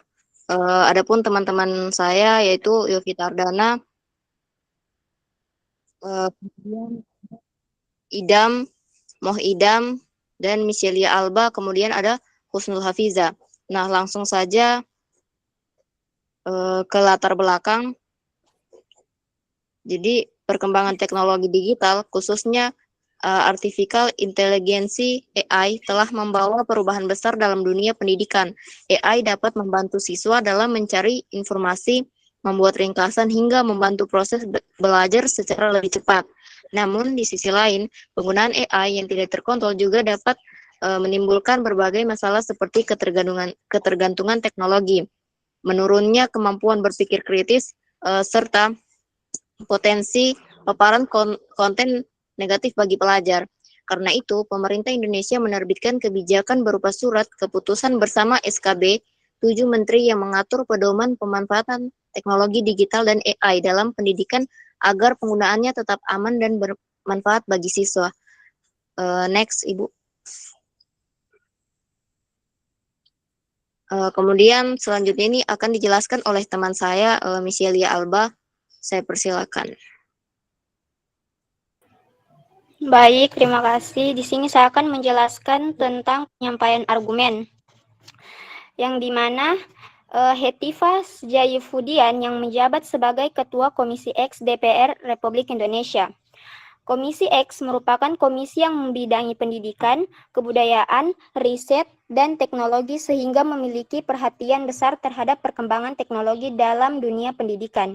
S14: adapun teman-teman saya yaitu Yovita Ardana, kemudian Idam, Moh Idam, dan Michelia Alba, kemudian ada Husnul Hafiza. Nah, langsung saja ke latar belakang. Jadi, perkembangan teknologi digital, khususnya artificial intelligence AI, telah membawa perubahan besar dalam dunia pendidikan. AI dapat membantu siswa dalam mencari informasi, membuat ringkasan, hingga membantu proses belajar secara lebih cepat. Namun, di sisi lain, penggunaan AI yang tidak terkontrol juga dapat menimbulkan berbagai masalah seperti ketergantungan teknologi, menurunnya kemampuan berpikir kritis, serta potensi paparan konten negatif bagi pelajar. Karena itu, pemerintah Indonesia menerbitkan kebijakan berupa surat keputusan bersama SKB 7 Menteri yang mengatur pedoman pemanfaatan teknologi digital dan AI dalam pendidikan agar penggunaannya tetap aman dan bermanfaat bagi siswa. Next, Ibu. Kemudian selanjutnya ini akan dijelaskan oleh teman saya, Michelia Alba. Saya persilakan.
S5: Baik, terima kasih. Di sini saya akan menjelaskan tentang penyampaian argumen, yang dimana Hetiva Jayufudian yang menjabat sebagai Ketua Komisi X DPR Republik Indonesia. Komisi X merupakan komisi yang membidangi pendidikan, kebudayaan, riset, dan teknologi sehingga memiliki perhatian besar terhadap perkembangan teknologi dalam dunia pendidikan.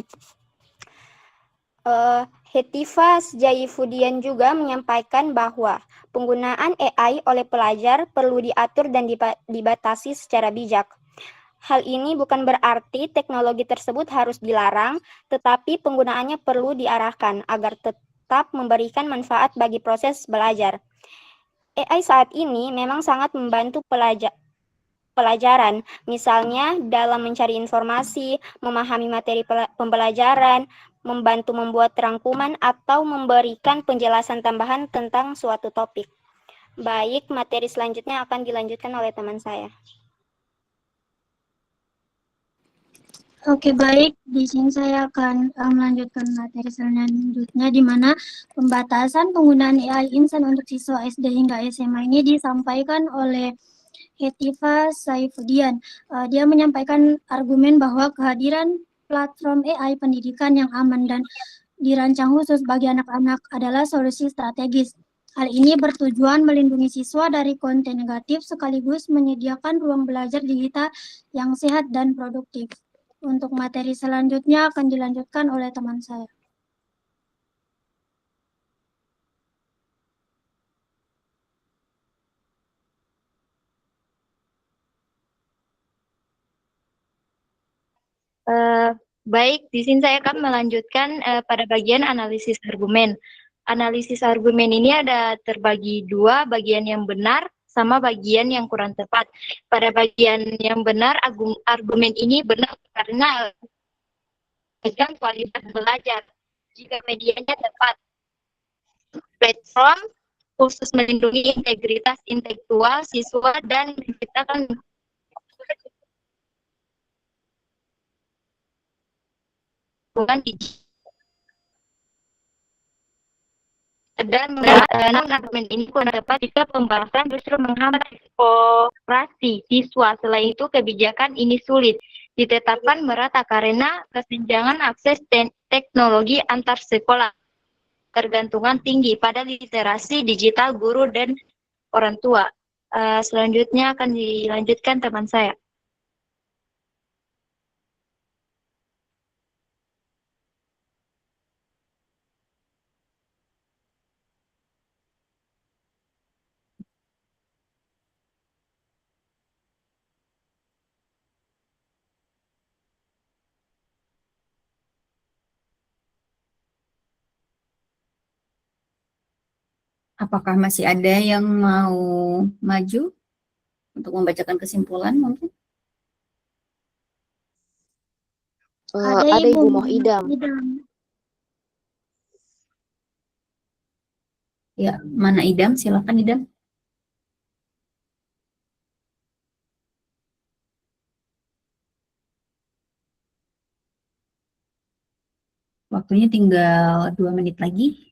S5: Hetiva Jayufudian juga menyampaikan bahwa penggunaan AI oleh pelajar perlu diatur dan dibatasi secara bijak. Hal ini bukan berarti teknologi tersebut harus dilarang, tetapi penggunaannya perlu diarahkan agar tetap memberikan manfaat bagi proses belajar. AI saat ini memang sangat membantu pelajaran, misalnya dalam mencari informasi, memahami materi pembelajaran, membantu membuat rangkuman, atau memberikan penjelasan tambahan tentang suatu topik. Baik, materi selanjutnya akan dilanjutkan oleh teman saya.
S7: Oke, baik. Di sini saya akan melanjutkan materi selanjutnya, di mana pembatasan penggunaan AI instan untuk siswa SD hingga SMA ini disampaikan oleh Hetiva Saifudian. Dia menyampaikan argumen bahwa kehadiran platform AI pendidikan yang aman dan dirancang khusus bagi anak-anak adalah solusi strategis. Hal ini bertujuan melindungi siswa dari konten negatif sekaligus menyediakan ruang belajar digital yang sehat dan produktif. Untuk materi selanjutnya akan dilanjutkan oleh teman saya.
S9: Baik, di sini saya akan melanjutkan pada bagian analisis argumen. Analisis argumen ini ada terbagi dua, bagian yang benar sama bagian yang kurang tepat. Pada bagian yang benar, argumen ini benar karena menjaga kualitas belajar. Jika medianya tepat, platform khusus melindungi integritas intelektual siswa dan menciptakan hubungan dan argumen ini kurang tepat jika pembahasan justru menghambat eksplorasi siswa. Selain itu, kebijakan ini sulit ditetapkan merata karena kesenjangan akses teknologi antar sekolah, tergantungan tinggi pada literasi digital guru dan orang tua. Selanjutnya akan dilanjutkan teman saya.
S1: Apakah masih ada yang mau maju untuk membacakan kesimpulan mungkin?
S14: Ada Ibu Muhidam.
S1: Ya, mana Idam? Silakan Idam. Waktunya tinggal 2 menit lagi.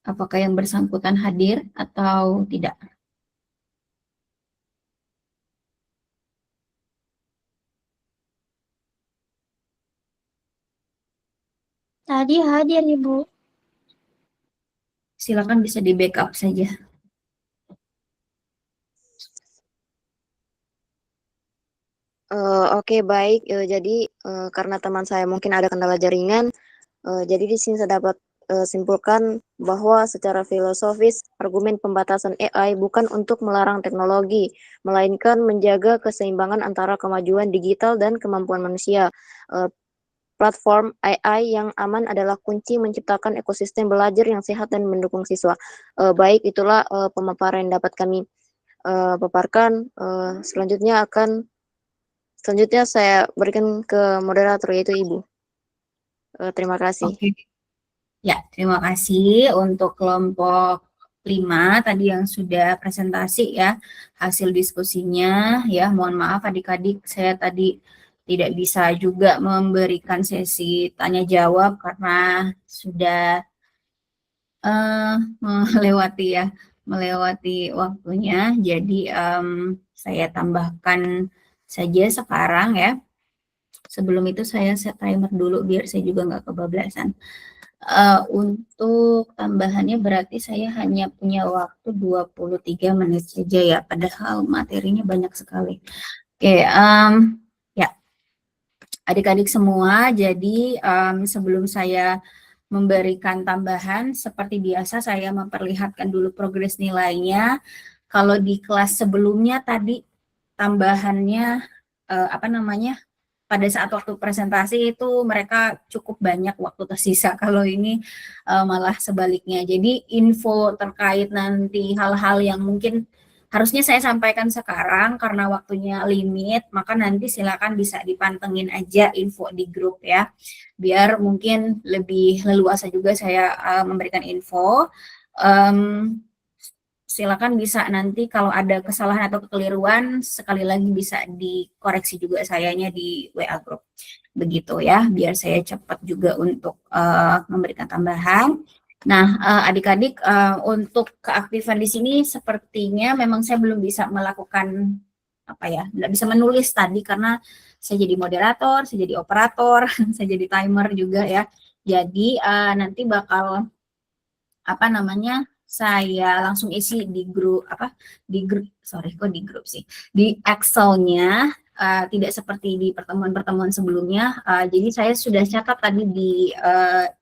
S1: Apakah yang bersangkutan hadir atau tidak?
S7: Tadi hadir, Ibu.
S1: Silakan bisa di backup saja.
S14: Oke, baik. Jadi karena teman saya mungkin ada kendala jaringan, jadi di sini saya dapat simpulkan bahwa secara filosofis argumen pembatasan AI bukan untuk melarang teknologi, melainkan menjaga keseimbangan antara kemajuan digital dan kemampuan manusia. Platform AI yang aman adalah kunci menciptakan ekosistem belajar yang sehat dan mendukung siswa. Baik, itulah pemaparan yang dapat kami paparkan. Selanjutnya saya berikan ke moderator, yaitu Ibu. Terima kasih.
S1: Oke. Ya, terima kasih untuk kelompok 5 tadi yang sudah presentasi ya hasil diskusinya ya. Mohon maaf adik-adik, saya tadi tidak bisa juga memberikan sesi tanya jawab karena sudah melewati waktunya. Jadi saya tambahkan saja sekarang ya. Sebelum itu saya set timer dulu biar saya juga nggak kebablasan. Untuk tambahannya berarti saya hanya punya waktu 23 menit saja ya, padahal materinya banyak sekali. Oke, ya adik-adik semua, jadi sebelum saya memberikan tambahan, seperti biasa saya memperlihatkan dulu progres nilainya. Kalau di kelas sebelumnya tadi tambahannya pada saat waktu presentasi itu mereka cukup banyak waktu tersisa. Kalau ini malah sebaliknya. Jadi info terkait nanti hal-hal yang mungkin harusnya saya sampaikan sekarang karena waktunya limit, maka nanti silakan bisa dipantengin aja info di grup ya. Biar mungkin lebih leluasa juga saya memberikan info. Silakan bisa nanti kalau ada kesalahan atau kekeliruan sekali lagi bisa dikoreksi juga sayanya di WA group. Begitu ya, biar saya cepat juga untuk memberikan tambahan. Nah, adik-adik untuk keaktifan di sini sepertinya memang saya belum bisa melakukan nggak bisa menulis tadi karena saya jadi moderator, saya jadi operator, saya jadi timer juga ya. Jadi nanti bakal saya langsung isi di grup di Excel-nya, tidak seperti di pertemuan-pertemuan sebelumnya. Jadi saya sudah catat tadi di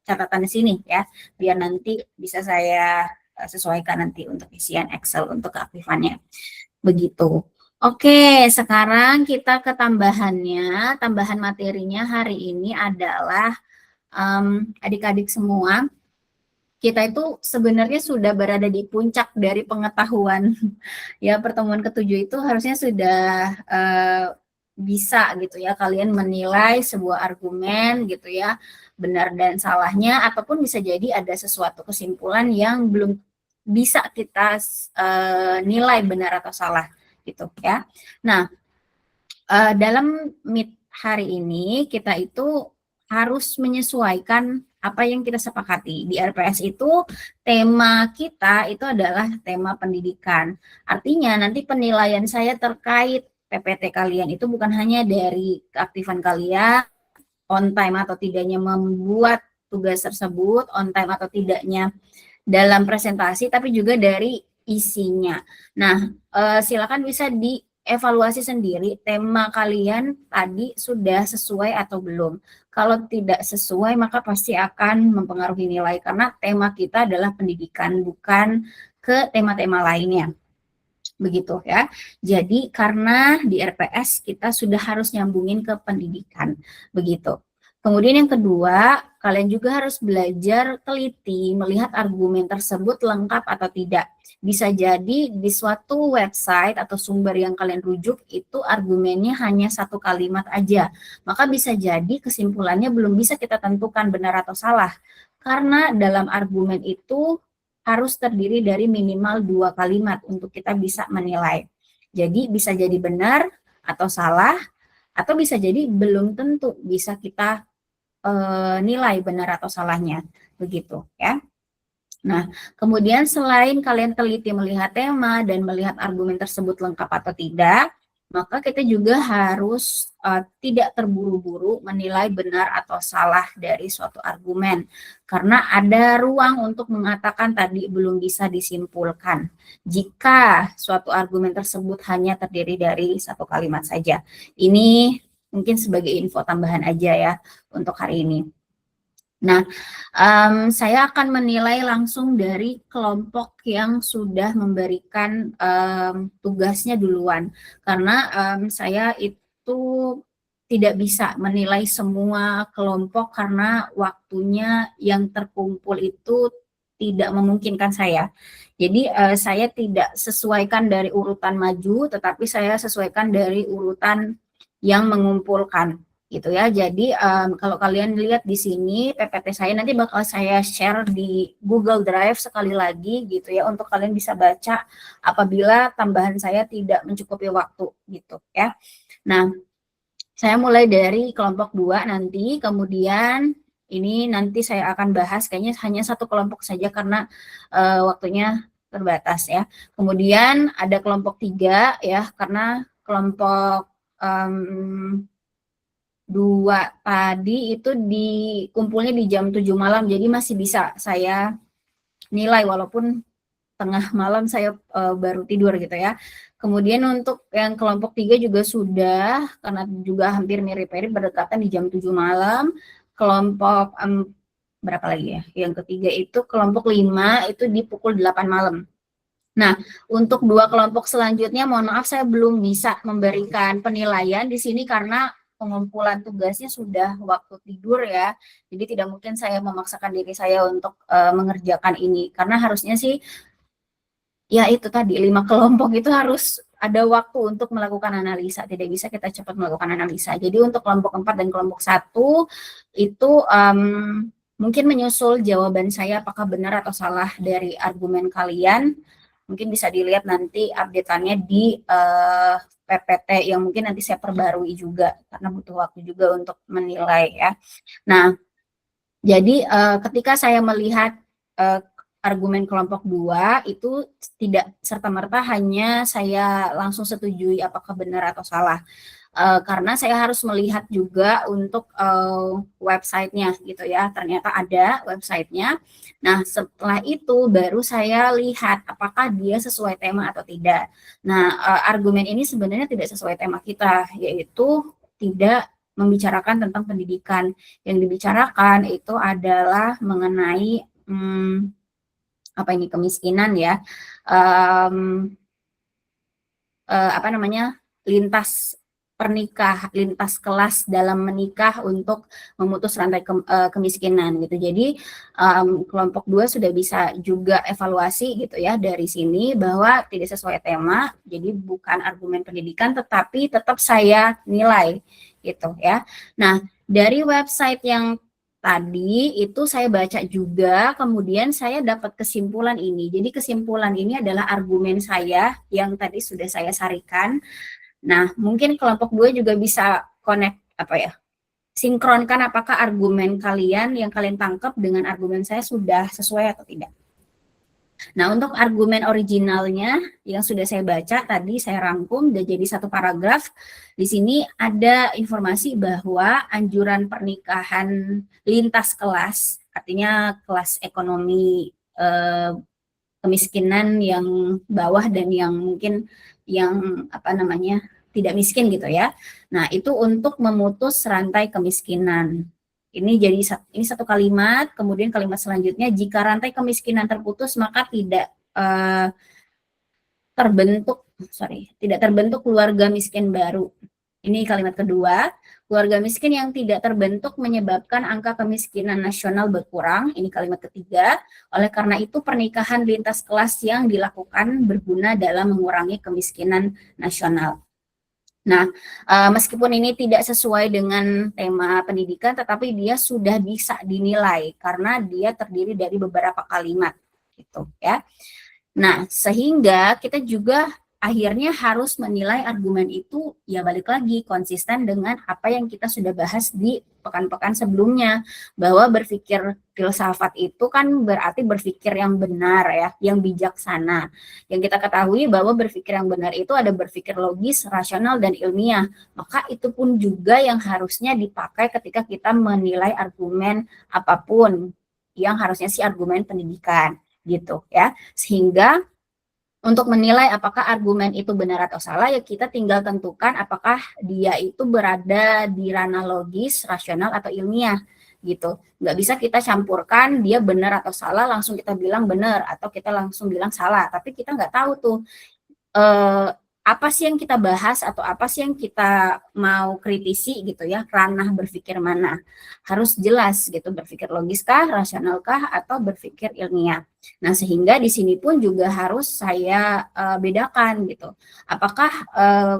S1: catatan sini ya, biar nanti bisa saya sesuaikan nanti untuk isian Excel untuk keaktifannya. Begitu. Oke, sekarang kita ke tambahannya. Tambahan materinya hari ini adalah adik-adik semua, kita itu sebenarnya sudah berada di puncak dari pengetahuan. Ya, pertemuan ke-7 itu harusnya sudah bisa gitu ya kalian menilai sebuah argumen gitu ya, benar dan salahnya, ataupun bisa jadi ada sesuatu kesimpulan yang belum bisa kita nilai benar atau salah gitu ya. Nah, dalam Meet hari ini kita itu harus menyesuaikan apa yang kita sepakati. Di RPS itu tema kita itu adalah tema pendidikan. Artinya nanti penilaian saya terkait PPT kalian itu bukan hanya dari keaktifan kalian, on time atau tidaknya membuat tugas tersebut, on time atau tidaknya dalam presentasi, tapi juga dari isinya. Nah, silakan bisa di evaluasi sendiri tema kalian tadi sudah sesuai atau belum. Kalau tidak sesuai maka pasti akan mempengaruhi nilai karena tema kita adalah pendidikan, bukan ke tema-tema lainnya. Begitu ya. Jadi karena di RPS kita sudah harus nyambungin ke pendidikan. Begitu. Kemudian yang kedua, kalian juga harus belajar teliti melihat argumen tersebut lengkap atau tidak. Bisa jadi di suatu website atau sumber yang kalian rujuk itu argumennya hanya satu kalimat aja. Maka bisa jadi kesimpulannya belum bisa kita tentukan benar atau salah. Karena dalam argumen itu harus terdiri dari minimal 2 kalimat untuk kita bisa menilai. Jadi bisa jadi benar atau salah, atau bisa jadi belum tentu bisa kita nilai benar atau salahnya. Begitu ya. Nah, kemudian selain kalian teliti melihat tema dan melihat argumen tersebut lengkap atau tidak, maka kita juga harus tidak terburu-buru menilai benar atau salah dari suatu argumen. Karena ada ruang untuk mengatakan tadi belum bisa disimpulkan. Jika suatu argumen tersebut hanya terdiri dari satu kalimat saja. Ini mungkin sebagai info tambahan aja ya untuk hari ini. Nah, saya akan menilai langsung dari kelompok yang sudah memberikan tugasnya duluan, karena saya itu tidak bisa menilai semua kelompok karena waktunya yang terkumpul itu tidak memungkinkan saya. Jadi saya tidak sesuaikan dari urutan maju, tetapi saya sesuaikan dari urutan yang mengumpulkan. Gitu ya. Jadi kalau kalian lihat di sini PPT saya nanti bakal saya share di Google Drive sekali lagi gitu ya untuk kalian bisa baca apabila tambahan saya tidak mencukupi waktu gitu ya. Nah, saya mulai dari kelompok 2 nanti, kemudian ini nanti saya akan bahas kayaknya hanya satu kelompok saja karena waktunya terbatas ya. Kemudian ada kelompok 3 ya, karena kelompok 2 tadi itu dikumpulnya di jam 7 malam, jadi masih bisa saya nilai walaupun tengah malam saya baru tidur gitu ya. Kemudian untuk yang kelompok 3 juga sudah, karena juga hampir mirip-mirip berdekatan di jam 7 malam. Kelompok berapa lagi ya? Yang ketiga itu kelompok 5 itu di pukul 8 malam. Nah, untuk 2 kelompok selanjutnya mohon maaf saya belum bisa memberikan penilaian di sini karena pengumpulan tugasnya sudah waktu tidur ya. Jadi tidak mungkin saya memaksakan diri saya untuk mengerjakan ini. Karena harusnya sih, ya itu tadi 5 kelompok itu harus ada waktu untuk melakukan analisa. Tidak bisa kita cepat melakukan analisa. Jadi untuk kelompok 4 dan kelompok 1 itu mungkin menyusul jawaban saya apakah benar atau salah dari argumen kalian. Mungkin bisa dilihat nanti update-annya di PPT yang mungkin nanti saya perbarui juga karena butuh waktu juga untuk menilai ya. Nah, jadi ketika saya melihat argumen kelompok 2 itu tidak serta-merta hanya saya langsung setujui apakah benar atau salah. Karena saya harus melihat juga untuk websitenya gitu ya, ternyata ada websitenya. Nah setelah itu baru saya lihat apakah dia sesuai tema atau tidak. Nah argumen ini sebenarnya tidak sesuai tema kita, yaitu tidak membicarakan tentang pendidikan. Yang dibicarakan itu adalah mengenai apa ini, kemiskinan ya, lintas kelas dalam menikah untuk memutus rantai kemiskinan gitu. Jadi kelompok 2 sudah bisa juga evaluasi gitu ya dari sini bahwa tidak sesuai tema, jadi bukan argumen pendidikan tetapi tetap saya nilai gitu ya. Nah, dari website yang tadi itu saya baca juga, kemudian saya dapat kesimpulan ini. Jadi kesimpulan ini adalah argumen saya yang tadi sudah saya sarikan. Nah, mungkin kelompok 2 juga bisa sinkronkan apakah argumen kalian yang kalian tangkap dengan argumen saya sudah sesuai atau tidak. Nah, untuk argumen originalnya yang sudah saya baca tadi saya rangkum dan jadi satu paragraf. Di sini ada informasi bahwa anjuran pernikahan lintas kelas, artinya kelas ekonomi kemiskinan yang bawah dan yang mungkin yang tidak miskin gitu ya. Nah, itu untuk memutus rantai kemiskinan. Ini satu kalimat, kemudian kalimat selanjutnya, jika rantai kemiskinan terputus maka tidak terbentuk keluarga miskin baru. Ini kalimat kedua, keluarga miskin yang tidak terbentuk menyebabkan angka kemiskinan nasional berkurang. Ini kalimat ketiga, oleh karena itu pernikahan lintas kelas yang dilakukan berguna dalam mengurangi kemiskinan nasional. Nah, meskipun ini tidak sesuai dengan tema pendidikan, tetapi dia sudah bisa dinilai karena dia terdiri dari beberapa kalimat, gitu ya. Nah, sehingga kita juga akhirnya harus menilai argumen itu, ya balik lagi konsisten dengan apa yang kita sudah bahas di pekan-pekan sebelumnya, bahwa berpikir filsafat itu kan berarti berpikir yang benar ya, yang bijaksana. Yang kita ketahui bahwa berpikir yang benar itu ada berpikir logis, rasional, dan ilmiah. Maka itu pun juga yang harusnya dipakai ketika kita menilai argumen apapun, yang harusnya sih argumen pendidikan gitu ya. Sehingga untuk menilai apakah argumen itu benar atau salah, ya kita tinggal tentukan apakah dia itu berada di ranah logis, rasional, atau ilmiah gitu. Nggak bisa kita campurkan dia benar atau salah, langsung kita bilang benar, atau kita langsung bilang salah. Tapi kita nggak tahu tuh apa sih yang kita bahas atau apa sih yang kita mau kritisi gitu ya, ranah berpikir mana. Harus jelas gitu, berpikir logiskah, rasionalkah, atau berpikir ilmiah. Nah, sehingga di sini pun juga harus saya bedakan gitu. Apakah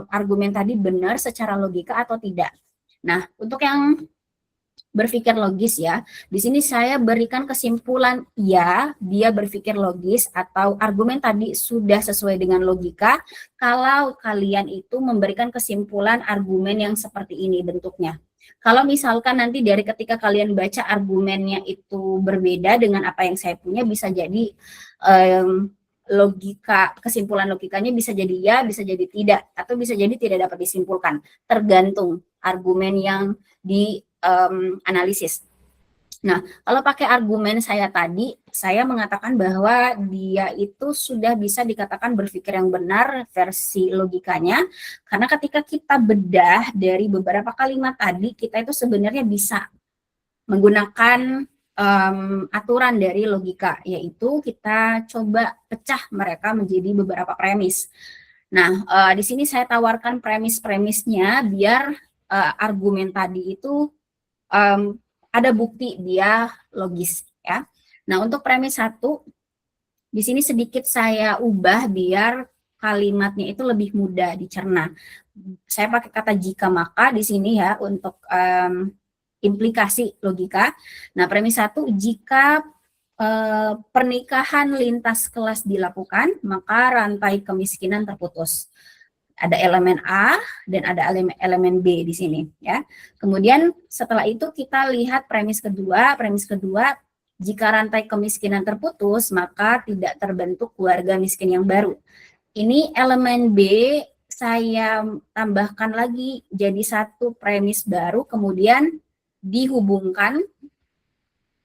S1: argumen tadi benar secara logika atau tidak. Nah, untuk yang berpikir logis ya, di sini saya berikan kesimpulan ya, dia berpikir logis atau argumen tadi sudah sesuai dengan logika kalau kalian itu memberikan kesimpulan argumen yang seperti ini bentuknya. Kalau misalkan nanti dari ketika kalian baca argumennya itu berbeda dengan apa yang saya punya, bisa jadi kesimpulan logikanya bisa jadi ya, bisa jadi tidak, atau bisa jadi tidak dapat disimpulkan, tergantung argumen yang di analisis. Nah, kalau pakai argumen saya tadi, saya mengatakan bahwa dia itu sudah bisa dikatakan berpikir yang benar versi logikanya, karena ketika kita bedah dari beberapa kalimat tadi, kita itu sebenarnya bisa menggunakan aturan dari logika, yaitu kita coba pecah mereka menjadi beberapa premis. Nah, di sini saya tawarkan premis-premisnya biar argumen tadi itu ada bukti dia logis ya. Nah, untuk premis 1 di sini sedikit saya ubah biar kalimatnya itu lebih mudah dicerna. Saya pakai kata jika maka di sini ya untuk implikasi logika. Nah, premis 1, jika pernikahan lintas kelas dilakukan, maka rantai kemiskinan terputus. Ada elemen A dan ada elemen B di sini ya. Kemudian setelah itu kita lihat premis kedua. Premis kedua, jika rantai kemiskinan terputus, maka tidak terbentuk keluarga miskin yang baru. Ini elemen B saya tambahkan lagi jadi satu premis baru, kemudian dihubungkan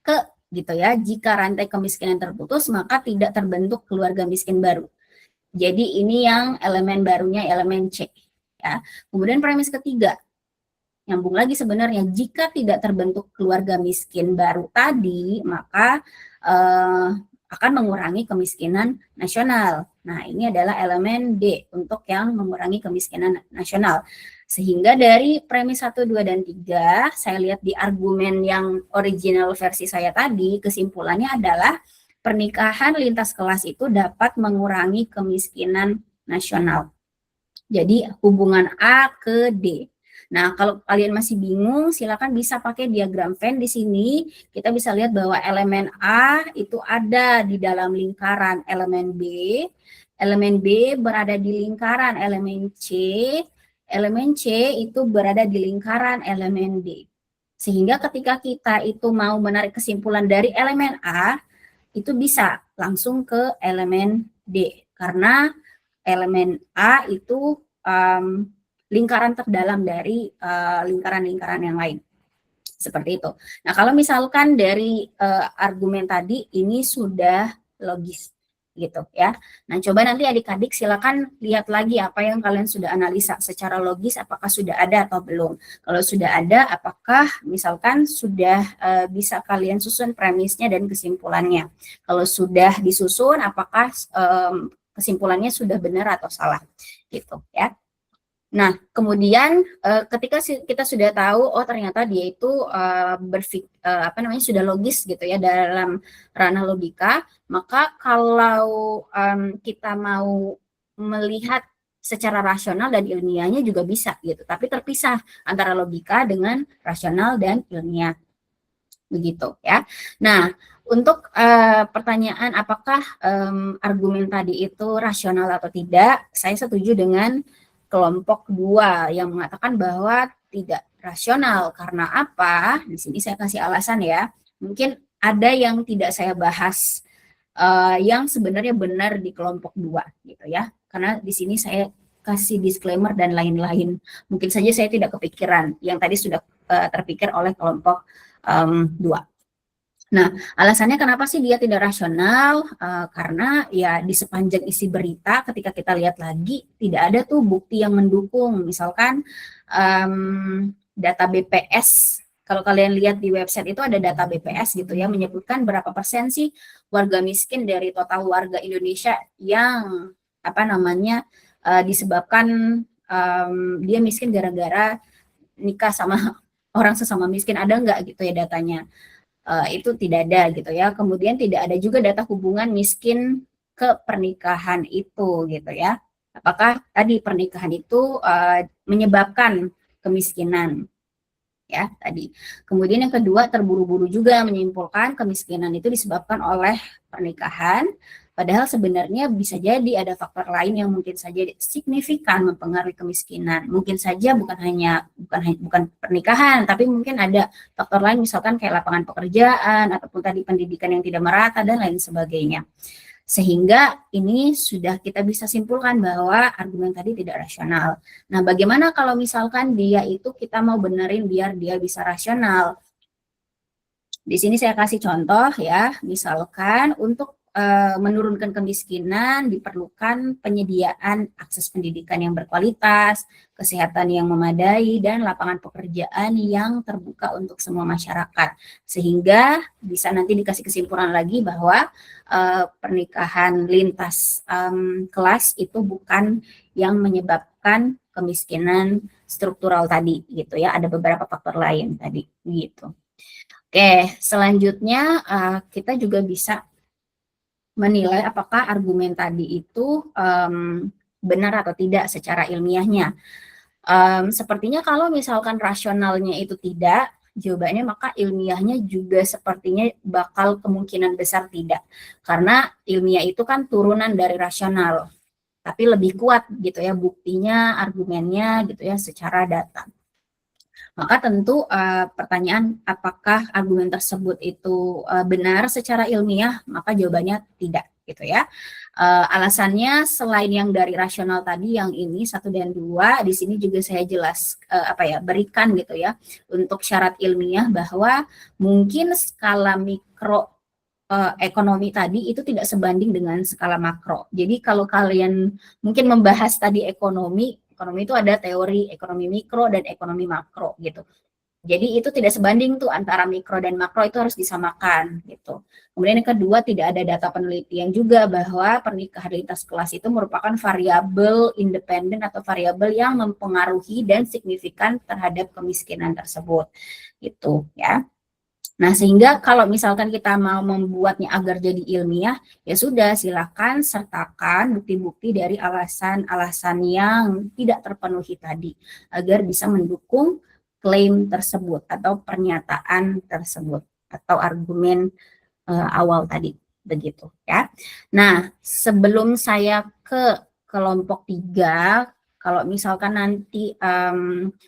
S1: ke gitu ya. Jika rantai kemiskinan terputus, maka tidak terbentuk keluarga miskin baru. Jadi ini yang elemen barunya, elemen C. Ya. Kemudian premis ketiga, nyambung lagi sebenarnya, jika tidak terbentuk keluarga miskin baru tadi, maka akan mengurangi kemiskinan nasional. Nah, ini adalah elemen D untuk yang mengurangi kemiskinan nasional. Sehingga dari premis 1, 2, dan 3, saya lihat di argumen yang original versi saya tadi, kesimpulannya adalah pernikahan lintas kelas itu dapat mengurangi kemiskinan nasional. Jadi hubungan A ke D. Nah, kalau kalian masih bingung, silakan bisa pakai diagram Venn di sini. Kita bisa lihat bahwa elemen A itu ada di dalam lingkaran elemen B berada di lingkaran elemen C itu berada di lingkaran elemen D. Sehingga ketika kita itu mau menarik kesimpulan dari elemen A, itu bisa langsung ke elemen D, karena elemen A itu lingkaran terdalam dari lingkaran-lingkaran yang lain. Seperti itu. Nah, kalau misalkan dari argumen tadi ini sudah logis. gitu ya. Nah, coba nanti adik-adik silakan lihat lagi apa yang kalian sudah analisa secara logis, apakah sudah ada atau belum. Kalau sudah ada, apakah misalkan sudah bisa kalian susun premisnya dan kesimpulannya. Kalau sudah disusun, apakah kesimpulannya sudah benar atau salah, gitu ya. Nah, kemudian ketika kita sudah tahu, oh ternyata dia itu sudah logis gitu ya dalam ranah logika, maka kalau kita mau melihat secara rasional dan ilmiahnya juga bisa gitu, tapi terpisah antara logika dengan rasional dan ilmiah, begitu ya. Nah, untuk pertanyaan apakah argumen tadi itu rasional atau tidak, saya setuju dengan kelompok 2 yang mengatakan bahwa tidak rasional. Karena apa? Di sini saya kasih alasan ya. Mungkin ada yang tidak saya bahas yang sebenarnya benar di kelompok 2 gitu ya. Karena di sini saya kasih disclaimer dan lain-lain. Mungkin saja saya tidak kepikiran yang tadi sudah terpikir oleh kelompok 2. Nah, alasannya kenapa sih dia tidak rasional? Karena ya di sepanjang isi berita ketika kita lihat lagi tidak ada tuh bukti yang mendukung. Misalkan data BPS, kalau kalian lihat di website itu ada data BPS gitu ya, menyebutkan berapa persen sih warga miskin dari total warga Indonesia yang disebabkan dia miskin gara-gara nikah sama orang sesama miskin, ada nggak gitu ya datanya? Itu tidak ada gitu ya. Kemudian tidak ada juga data hubungan miskin ke pernikahan itu gitu ya. Apakah tadi pernikahan itu menyebabkan kemiskinan ya tadi. Kemudian yang kedua, terburu-buru juga menyimpulkan kemiskinan itu disebabkan oleh pernikahan. Padahal sebenarnya bisa jadi ada faktor lain yang mungkin saja signifikan mempengaruhi kemiskinan. Mungkin saja bukan pernikahan, tapi mungkin ada faktor lain misalkan kayak lapangan pekerjaan ataupun tadi pendidikan yang tidak merata dan lain sebagainya. Sehingga ini sudah kita bisa simpulkan bahwa argumen tadi tidak rasional. Nah, bagaimana kalau misalkan dia itu kita mau benerin biar dia bisa rasional? Di sini saya kasih contoh ya, misalkan untuk menurunkan kemiskinan diperlukan penyediaan akses pendidikan yang berkualitas, kesehatan yang memadai, dan lapangan pekerjaan yang terbuka untuk semua masyarakat. Sehingga bisa nanti dikasih kesimpulan lagi bahwa pernikahan lintas kelas itu bukan yang menyebabkan kemiskinan struktural tadi gitu ya, ada beberapa faktor lain tadi gitu. Oke, selanjutnya kita juga bisa menilai apakah argumen tadi itu benar atau tidak secara ilmiahnya. Sepertinya kalau misalkan rasionalnya itu tidak, jawabannya maka ilmiahnya juga sepertinya bakal kemungkinan besar tidak. Karena ilmiah itu kan turunan dari rasional, tapi lebih kuat gitu ya buktinya, argumennya gitu ya secara data. Maka tentu pertanyaan apakah argumen tersebut itu benar secara ilmiah, maka jawabannya tidak gitu ya. Alasannya selain yang dari rasional tadi, yang ini 1 dan 2, di sini juga saya berikan gitu ya untuk syarat ilmiah bahwa mungkin skala mikro ekonomi tadi itu tidak sebanding dengan skala makro. Jadi kalau kalian mungkin membahas tadi ekonomi itu ada teori ekonomi mikro dan ekonomi makro gitu. Jadi itu tidak sebanding tuh antara mikro dan makro, itu harus disamakan gitu. Kemudian yang kedua, tidak ada data penelitian juga bahwa pernikahan lintas kelas itu merupakan variabel independen atau variabel yang mempengaruhi dan signifikan terhadap kemiskinan tersebut gitu ya. Nah, sehingga kalau misalkan kita mau membuatnya agar jadi ilmiah, ya sudah silakan sertakan bukti-bukti dari alasan-alasan yang tidak terpenuhi tadi agar bisa mendukung klaim tersebut atau pernyataan tersebut atau argumen awal tadi begitu ya. Nah, sebelum saya ke kelompok 3, kalau misalkan nanti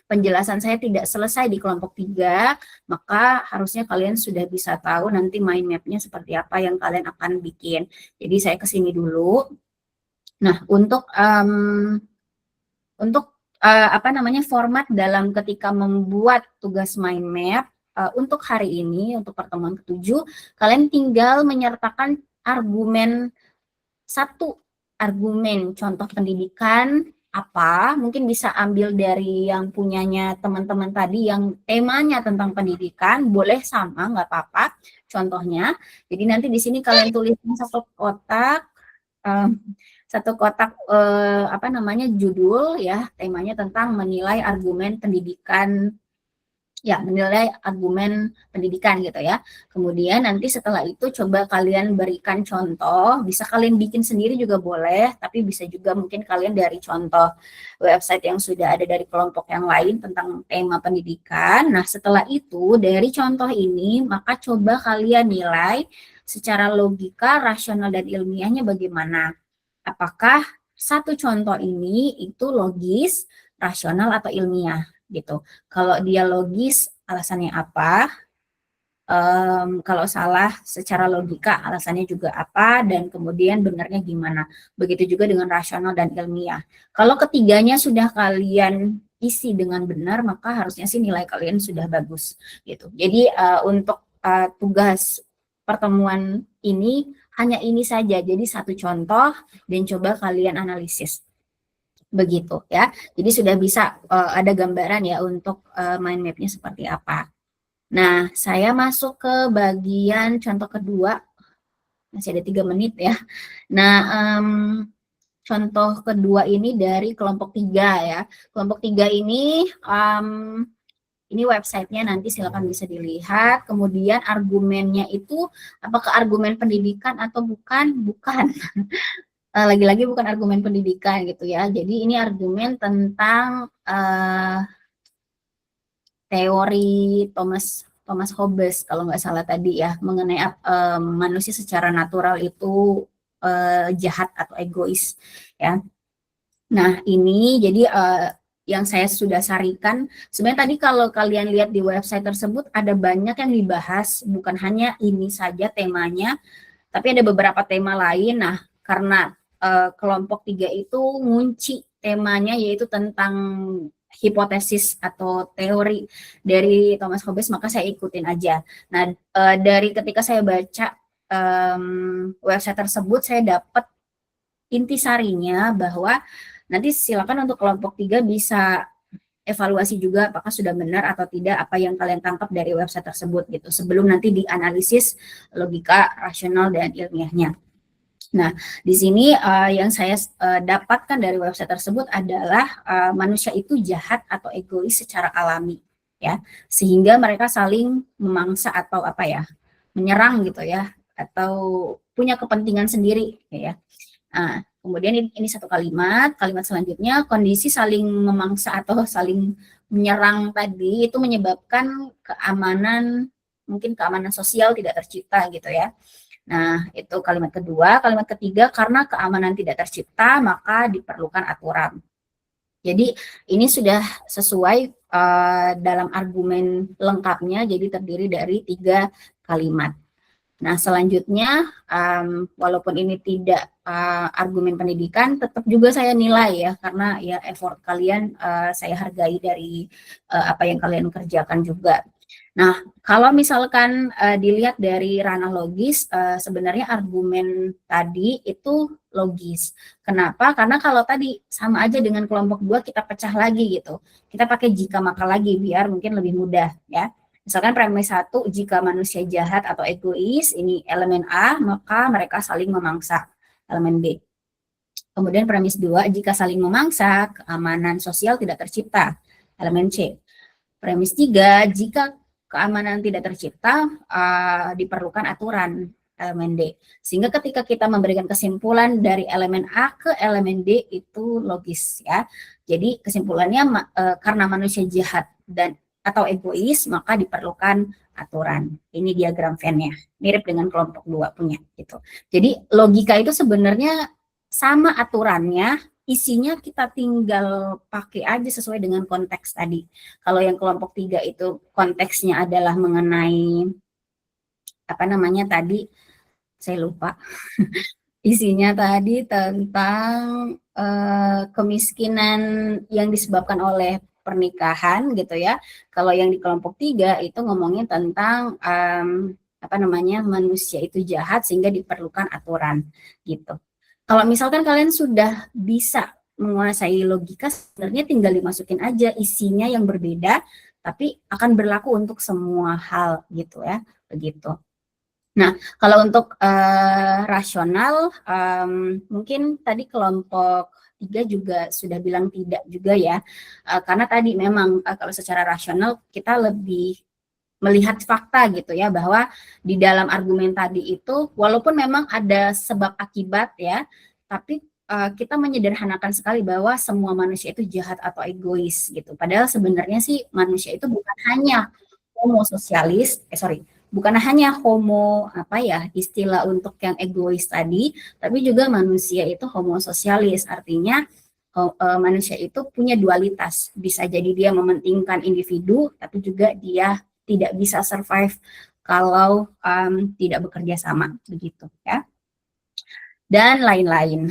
S1: penjelasan saya tidak selesai di kelompok 3, maka harusnya kalian sudah bisa tahu nanti mind map-nya seperti apa yang kalian akan bikin. Jadi saya kesini dulu. Nah, untuk format dalam ketika membuat tugas mind map untuk hari ini, untuk pertemuan ke-7, kalian tinggal menyertakan argumen satu argumen contoh pendidikan apa, mungkin bisa ambil dari yang punyanya teman-teman tadi yang temanya tentang pendidikan, boleh sama, nggak apa-apa contohnya. Jadi nanti di sini kalian tuliskan satu kotak, apa namanya, judul ya, temanya tentang menilai argumen pendidikan, ya, menilai argumen pendidikan gitu ya. Kemudian nanti setelah itu coba kalian berikan contoh, bisa kalian bikin sendiri juga boleh, tapi bisa juga mungkin kalian dari contoh website yang sudah ada dari kelompok yang lain tentang tema pendidikan. Nah, setelah itu dari contoh ini, maka coba kalian nilai secara logika, rasional, dan ilmiahnya bagaimana. Apakah satu contoh ini itu logis, rasional, atau ilmiah gitu. Kalau dia logis, alasannya apa? Kalau salah secara logika, alasannya juga apa? Dan kemudian benarnya gimana? Begitu juga dengan rasional dan ilmiah. Kalau ketiganya sudah kalian isi dengan benar, maka harusnya sih nilai kalian sudah bagus gitu. Jadi untuk tugas pertemuan ini hanya ini saja. Jadi satu contoh dan coba kalian analisis. Begitu ya. Jadi sudah bisa ada gambaran ya untuk mind map-nya seperti apa. Nah, saya masuk ke bagian contoh kedua. Masih ada 3 menit ya. Nah, contoh kedua ini dari kelompok 3 ya. Kelompok 3 ini websitenya nanti silakan bisa dilihat. Kemudian argumennya itu apakah argumen pendidikan atau bukan? Bukan. Lagi-lagi bukan argumen pendidikan gitu ya. Jadi ini argumen tentang teori Thomas Hobbes kalau nggak salah tadi ya, mengenai manusia secara natural itu jahat atau egois ya. Nah, ini jadi yang saya sudah sarikan, sebenarnya tadi kalau kalian lihat di website tersebut ada banyak yang dibahas, bukan hanya ini saja temanya, tapi ada beberapa tema lain. Nah, karena kelompok 3 itu ngunci temanya yaitu tentang hipotesis atau teori dari Thomas Hobbes, maka saya ikutin aja. Nah, dari ketika saya baca website tersebut, saya dapat intisarinya bahwa nanti silakan untuk kelompok 3 bisa evaluasi juga apakah sudah benar atau tidak apa yang kalian tangkap dari website tersebut gitu, sebelum nanti dianalisis logika, rasional, dan ilmiahnya. Nah, di sini yang saya dapatkan dari website tersebut adalah manusia itu jahat atau egois secara alami, ya, sehingga mereka saling memangsa atau apa ya, menyerang gitu ya, atau punya kepentingan sendiri, ya. Nah, kemudian ini satu kalimat selanjutnya, kondisi saling memangsa atau saling menyerang tadi itu menyebabkan mungkin keamanan sosial tidak tercipta gitu ya. Nah, itu kalimat kedua. Kalimat ketiga, karena keamanan tidak tercipta, maka diperlukan aturan. Jadi, ini sudah sesuai dalam argumen lengkapnya, jadi terdiri dari 3 kalimat. Nah, selanjutnya, walaupun ini tidak argumen pendidikan, tetap juga saya nilai ya, karena ya effort kalian saya hargai dari apa yang kalian kerjakan juga. Nah, kalau misalkan dilihat dari ranah logis, sebenarnya argumen tadi itu logis. Kenapa? Karena kalau tadi sama aja dengan kelompok 2 kita pecah lagi gitu. Kita pakai jika maka lagi biar mungkin lebih mudah ya. Misalkan premis 1, jika manusia jahat atau egois, ini elemen A, maka mereka saling memangsa, elemen B. Kemudian premis 2, jika saling memangsa, keamanan sosial tidak tercipta, elemen C. Premis 3, jika keamanan tidak tercipta, diperlukan aturan, elemen D. Sehingga ketika kita memberikan kesimpulan dari elemen A ke elemen D itu logis ya. Jadi kesimpulannya karena manusia jahat dan atau egois, maka diperlukan aturan. Ini diagram Venn-nya, mirip dengan kelompok 2 punya gitu. Jadi logika itu sebenarnya sama aturannya, isinya kita tinggal pakai aja sesuai dengan konteks tadi. Kalau yang kelompok 3 itu konteksnya adalah mengenai apa namanya tadi, saya lupa. Isinya tadi tentang kemiskinan yang disebabkan oleh pernikahan gitu ya. Kalau yang di kelompok 3 itu ngomongin tentang apa namanya manusia itu jahat sehingga diperlukan aturan gitu. Kalau misalkan kalian sudah bisa menguasai logika, sebenarnya tinggal dimasukin aja isinya yang berbeda, tapi akan berlaku untuk semua hal gitu ya, begitu. Nah, kalau untuk rasional, mungkin tadi kelompok 3 juga sudah bilang tidak juga ya, karena tadi memang kalau secara rasional kita lebih melihat fakta gitu ya, bahwa di dalam argumen tadi itu walaupun memang ada sebab akibat ya, tapi kita menyederhanakan sekali bahwa semua manusia itu jahat atau egois gitu. Padahal sebenarnya sih manusia itu bukan hanya homo sosialis, bukan hanya homo apa ya istilah untuk yang egois tadi, tapi juga manusia itu homo sosialis. Artinya manusia itu punya dualitas. Bisa jadi dia mementingkan individu, tapi juga dia tidak bisa survive kalau tidak bekerja sama, begitu ya. Dan lain-lain.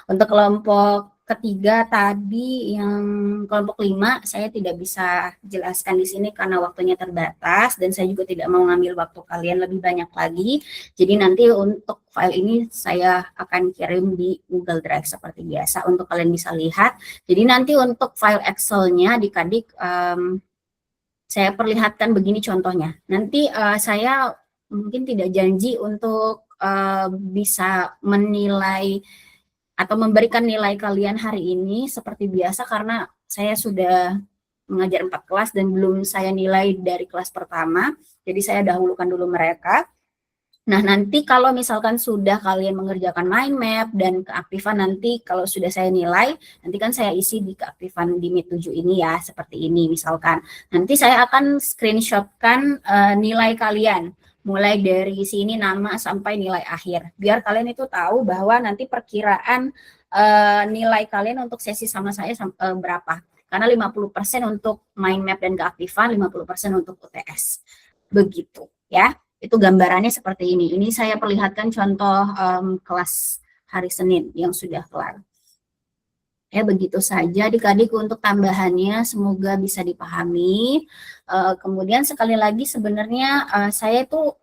S1: Untuk kelompok ketiga tadi, yang kelompok 5, saya tidak bisa jelaskan di sini karena waktunya terbatas, dan saya juga tidak mau ngambil waktu kalian lebih banyak lagi. Jadi nanti untuk file ini saya akan kirim di Google Drive seperti biasa untuk kalian bisa lihat. Jadi nanti untuk file Excel-nya adik-adik, saya perlihatkan begini contohnya. Nanti saya mungkin tidak janji untuk bisa menilai atau memberikan nilai kalian hari ini seperti biasa, karena saya sudah mengajar 4 kelas dan belum saya nilai dari kelas pertama. Jadi saya dahulukan dulu mereka. Nah, nanti kalau misalkan sudah kalian mengerjakan mind map dan keaktifan, nanti kalau sudah saya nilai, nanti kan saya isi di keaktifan di Meet 7 ini ya, seperti ini misalkan. Nanti saya akan screenshotkan nilai kalian, mulai dari sini nama sampai nilai akhir. Biar kalian itu tahu bahwa nanti perkiraan nilai kalian untuk sesi sama saya berapa. Karena 50% untuk mind map dan keaktifan, 50% untuk UTS. Begitu ya. Itu gambarannya seperti ini. Ini saya perlihatkan contoh kelas hari Senin yang sudah kelar. Ya, begitu saja adik-adik untuk tambahannya, semoga bisa dipahami. Kemudian sekali lagi sebenarnya saya itu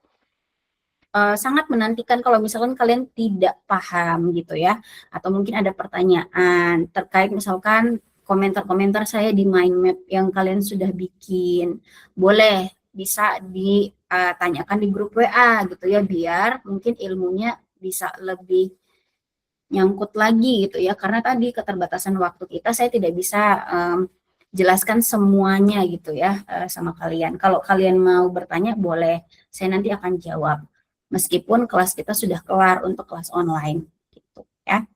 S1: sangat menantikan kalau misalkan kalian tidak paham gitu ya, atau mungkin ada pertanyaan terkait misalkan komentar-komentar saya di mind map yang kalian sudah bikin. Boleh bisa ditanyakan di grup WA gitu ya, biar mungkin ilmunya bisa lebih nyangkut lagi gitu ya, karena tadi keterbatasan waktu kita, saya tidak bisa jelaskan semuanya gitu ya sama kalian. Kalau kalian mau bertanya boleh, saya nanti akan jawab meskipun kelas kita sudah kelar untuk kelas online gitu ya.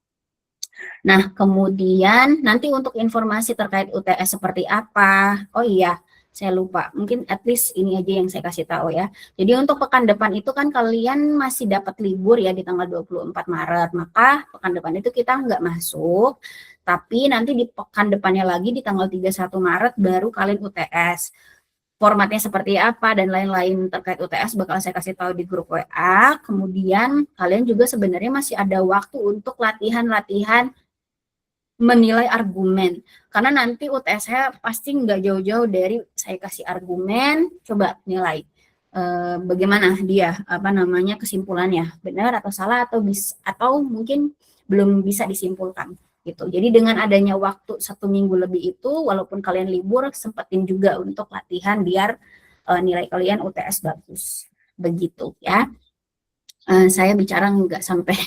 S1: Nah, kemudian nanti untuk informasi terkait UTS seperti apa, oh iya saya lupa, mungkin at least ini aja yang saya kasih tahu ya. Jadi untuk pekan depan itu kan kalian masih dapat libur ya di tanggal 24 Maret, maka pekan depan itu kita nggak masuk, tapi nanti di pekan depannya lagi di tanggal 31 Maret baru kalian UTS. Formatnya seperti apa dan lain-lain terkait UTS bakal saya kasih tahu di grup WA. Kemudian kalian juga sebenarnya masih ada waktu untuk latihan-latihan menilai argumen, karena nanti UTS saya pasti nggak jauh-jauh dari saya kasih argumen, coba nilai bagaimana dia kesimpulannya, benar atau salah atau mungkin belum bisa disimpulkan gitu. Jadi dengan adanya waktu 1 minggu lebih itu, walaupun kalian libur, sempetin juga untuk latihan biar nilai kalian UTS bagus, begitu ya. Saya bicara nggak sampai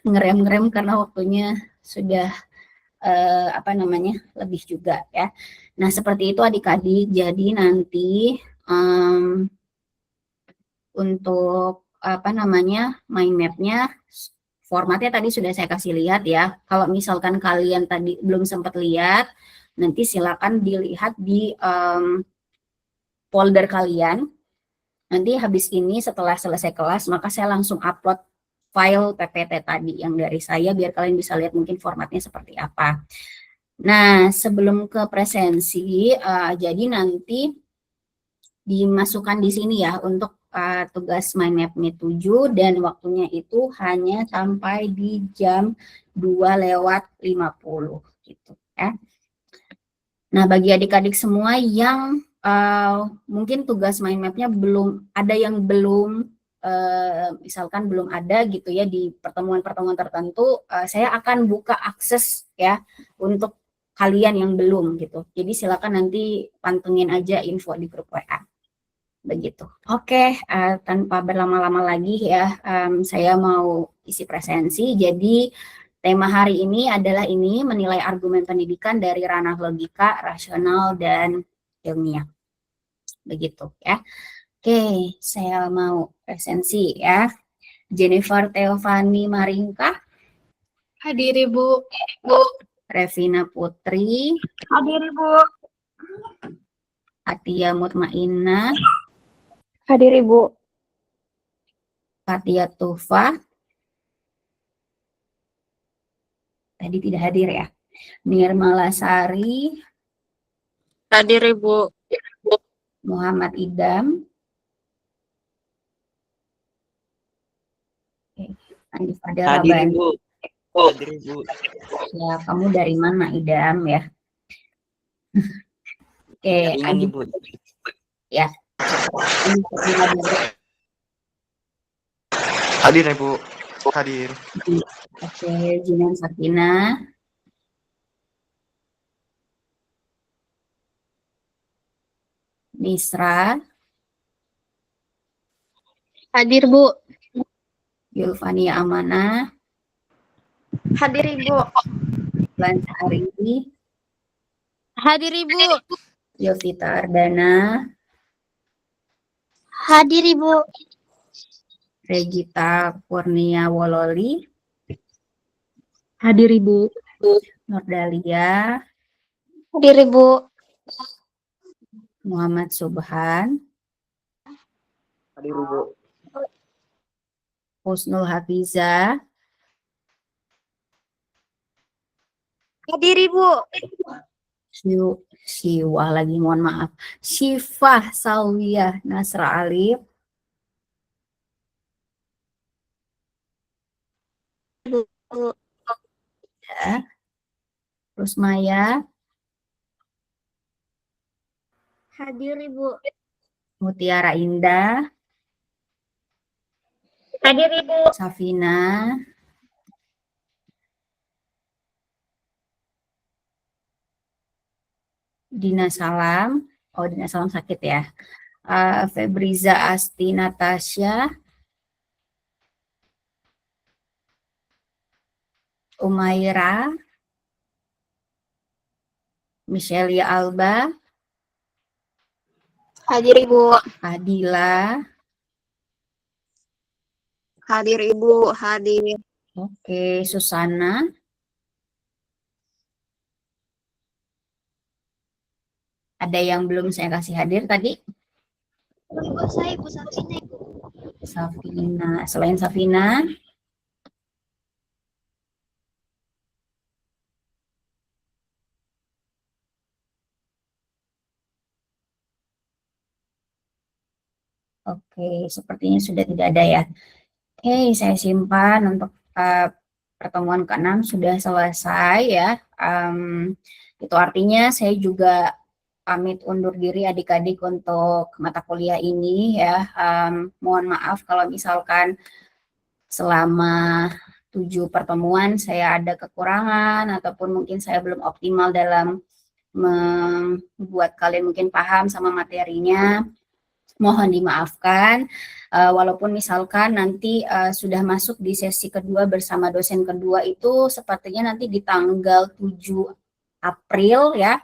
S1: ngerem-ngerem karena waktunya sudah lebih juga ya. Nah, seperti itu adik-adik. Jadi nanti untuk mind mapnya, formatnya tadi sudah saya kasih lihat ya. Kalau misalkan kalian tadi belum sempat lihat, nanti silakan dilihat di folder kalian. Nanti habis ini setelah selesai kelas, maka saya langsung upload file PPT tadi yang dari saya, biar kalian bisa lihat mungkin formatnya seperti apa. Nah, sebelum ke presensi, jadi nanti dimasukkan di sini ya untuk tugas mind map Meet 7, dan waktunya itu hanya sampai di jam 2:50 gitu ya. Nah, bagi adik-adik semua yang mungkin tugas mind mapnya belum ada yang belum misalkan belum ada gitu ya di pertemuan-pertemuan tertentu, saya akan buka akses ya untuk kalian yang belum gitu. Jadi silakan nanti pantengin aja info di grup WA. Begitu. Oke, tanpa berlama-lama lagi ya, saya mau isi presensi. Jadi tema hari ini adalah ini, menilai argumen pendidikan dari ranah logika, rasional, dan ilmiah. Begitu ya. Oke, saya mau presensi ya. Jennifer Teofani Maringka.
S2: Hadir Ibu.
S1: Revina Putri.
S2: Hadir Ibu.
S1: Atia Mutmainah.
S11: Hadir Ibu.
S1: Fatia Tufa. Tadi tidak hadir ya. Nirmala Sari.
S4: Hadir Ibu.
S1: Muhammad Idam. Andi Fadel
S15: Hadir
S1: Rabbani.
S15: Ibu. Hadir Ibu.
S1: Ya, kamu dari mana Idam ya? Oke,
S15: Jaringan Ibu.
S1: Ya.
S8: Hadir Ibu. Hadir.
S1: Oke, Jinan Sakina. Nisra.
S9: Hadir Bu.
S1: Yulfania Amanah.
S11: Hadir Ibu.
S1: Lansari.
S9: Hadir Ibu.
S1: Yovita Ardana.
S9: Hadir Ibu.
S1: Regita Kurnia Wololi.
S12: Hadir Ibu.
S1: Nordalia.
S5: Hadir Ibu.
S1: Muhammad Subhan.
S15: Hadir Ibu.
S1: Husnul Hafiza.
S5: Hadir Ibu.
S1: Siwa lagi, mohon maaf. Syifah Sawiyah Nasra Alif. Ya. Terus Maya.
S5: Hadir Ibu.
S1: Mutiara Indah.
S5: Hadir Ibu.
S1: Safina. Dina Salam. Oh, Dina Salam sakit ya. Febriza Asti Natasha. Umaira. Michelia Alba.
S5: Hadir Ibu.
S1: Adila.
S14: Hadir Ibu. Hadir.
S1: Oke, Susana. Ada yang belum saya kasih hadir tadi?
S6: Saya Ibu Safina, Ibu.
S1: Safina. Selain Safina? Oke, sepertinya sudah tidak ada ya. Oke, saya simpan untuk pertemuan ke-6 sudah selesai ya. Itu artinya saya juga pamit undur diri adik-adik untuk mata kuliah ini ya. Mohon maaf kalau misalkan selama 7 pertemuan saya ada kekurangan ataupun mungkin saya belum optimal dalam membuat kalian mungkin paham sama materinya. Mohon dimaafkan, walaupun misalkan nanti sudah masuk di sesi kedua bersama dosen kedua itu sepertinya nanti di tanggal 7 April ya,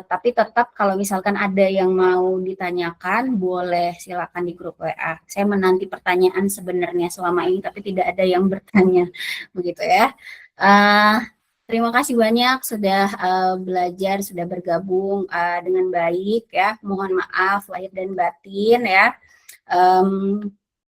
S1: tapi tetap kalau misalkan ada yang mau ditanyakan boleh silakan di grup WA. Saya menanti pertanyaan sebenarnya selama ini tapi tidak ada yang bertanya begitu ya. Terima kasih banyak sudah belajar, sudah bergabung dengan baik ya. Mohon maaf lahir dan batin ya.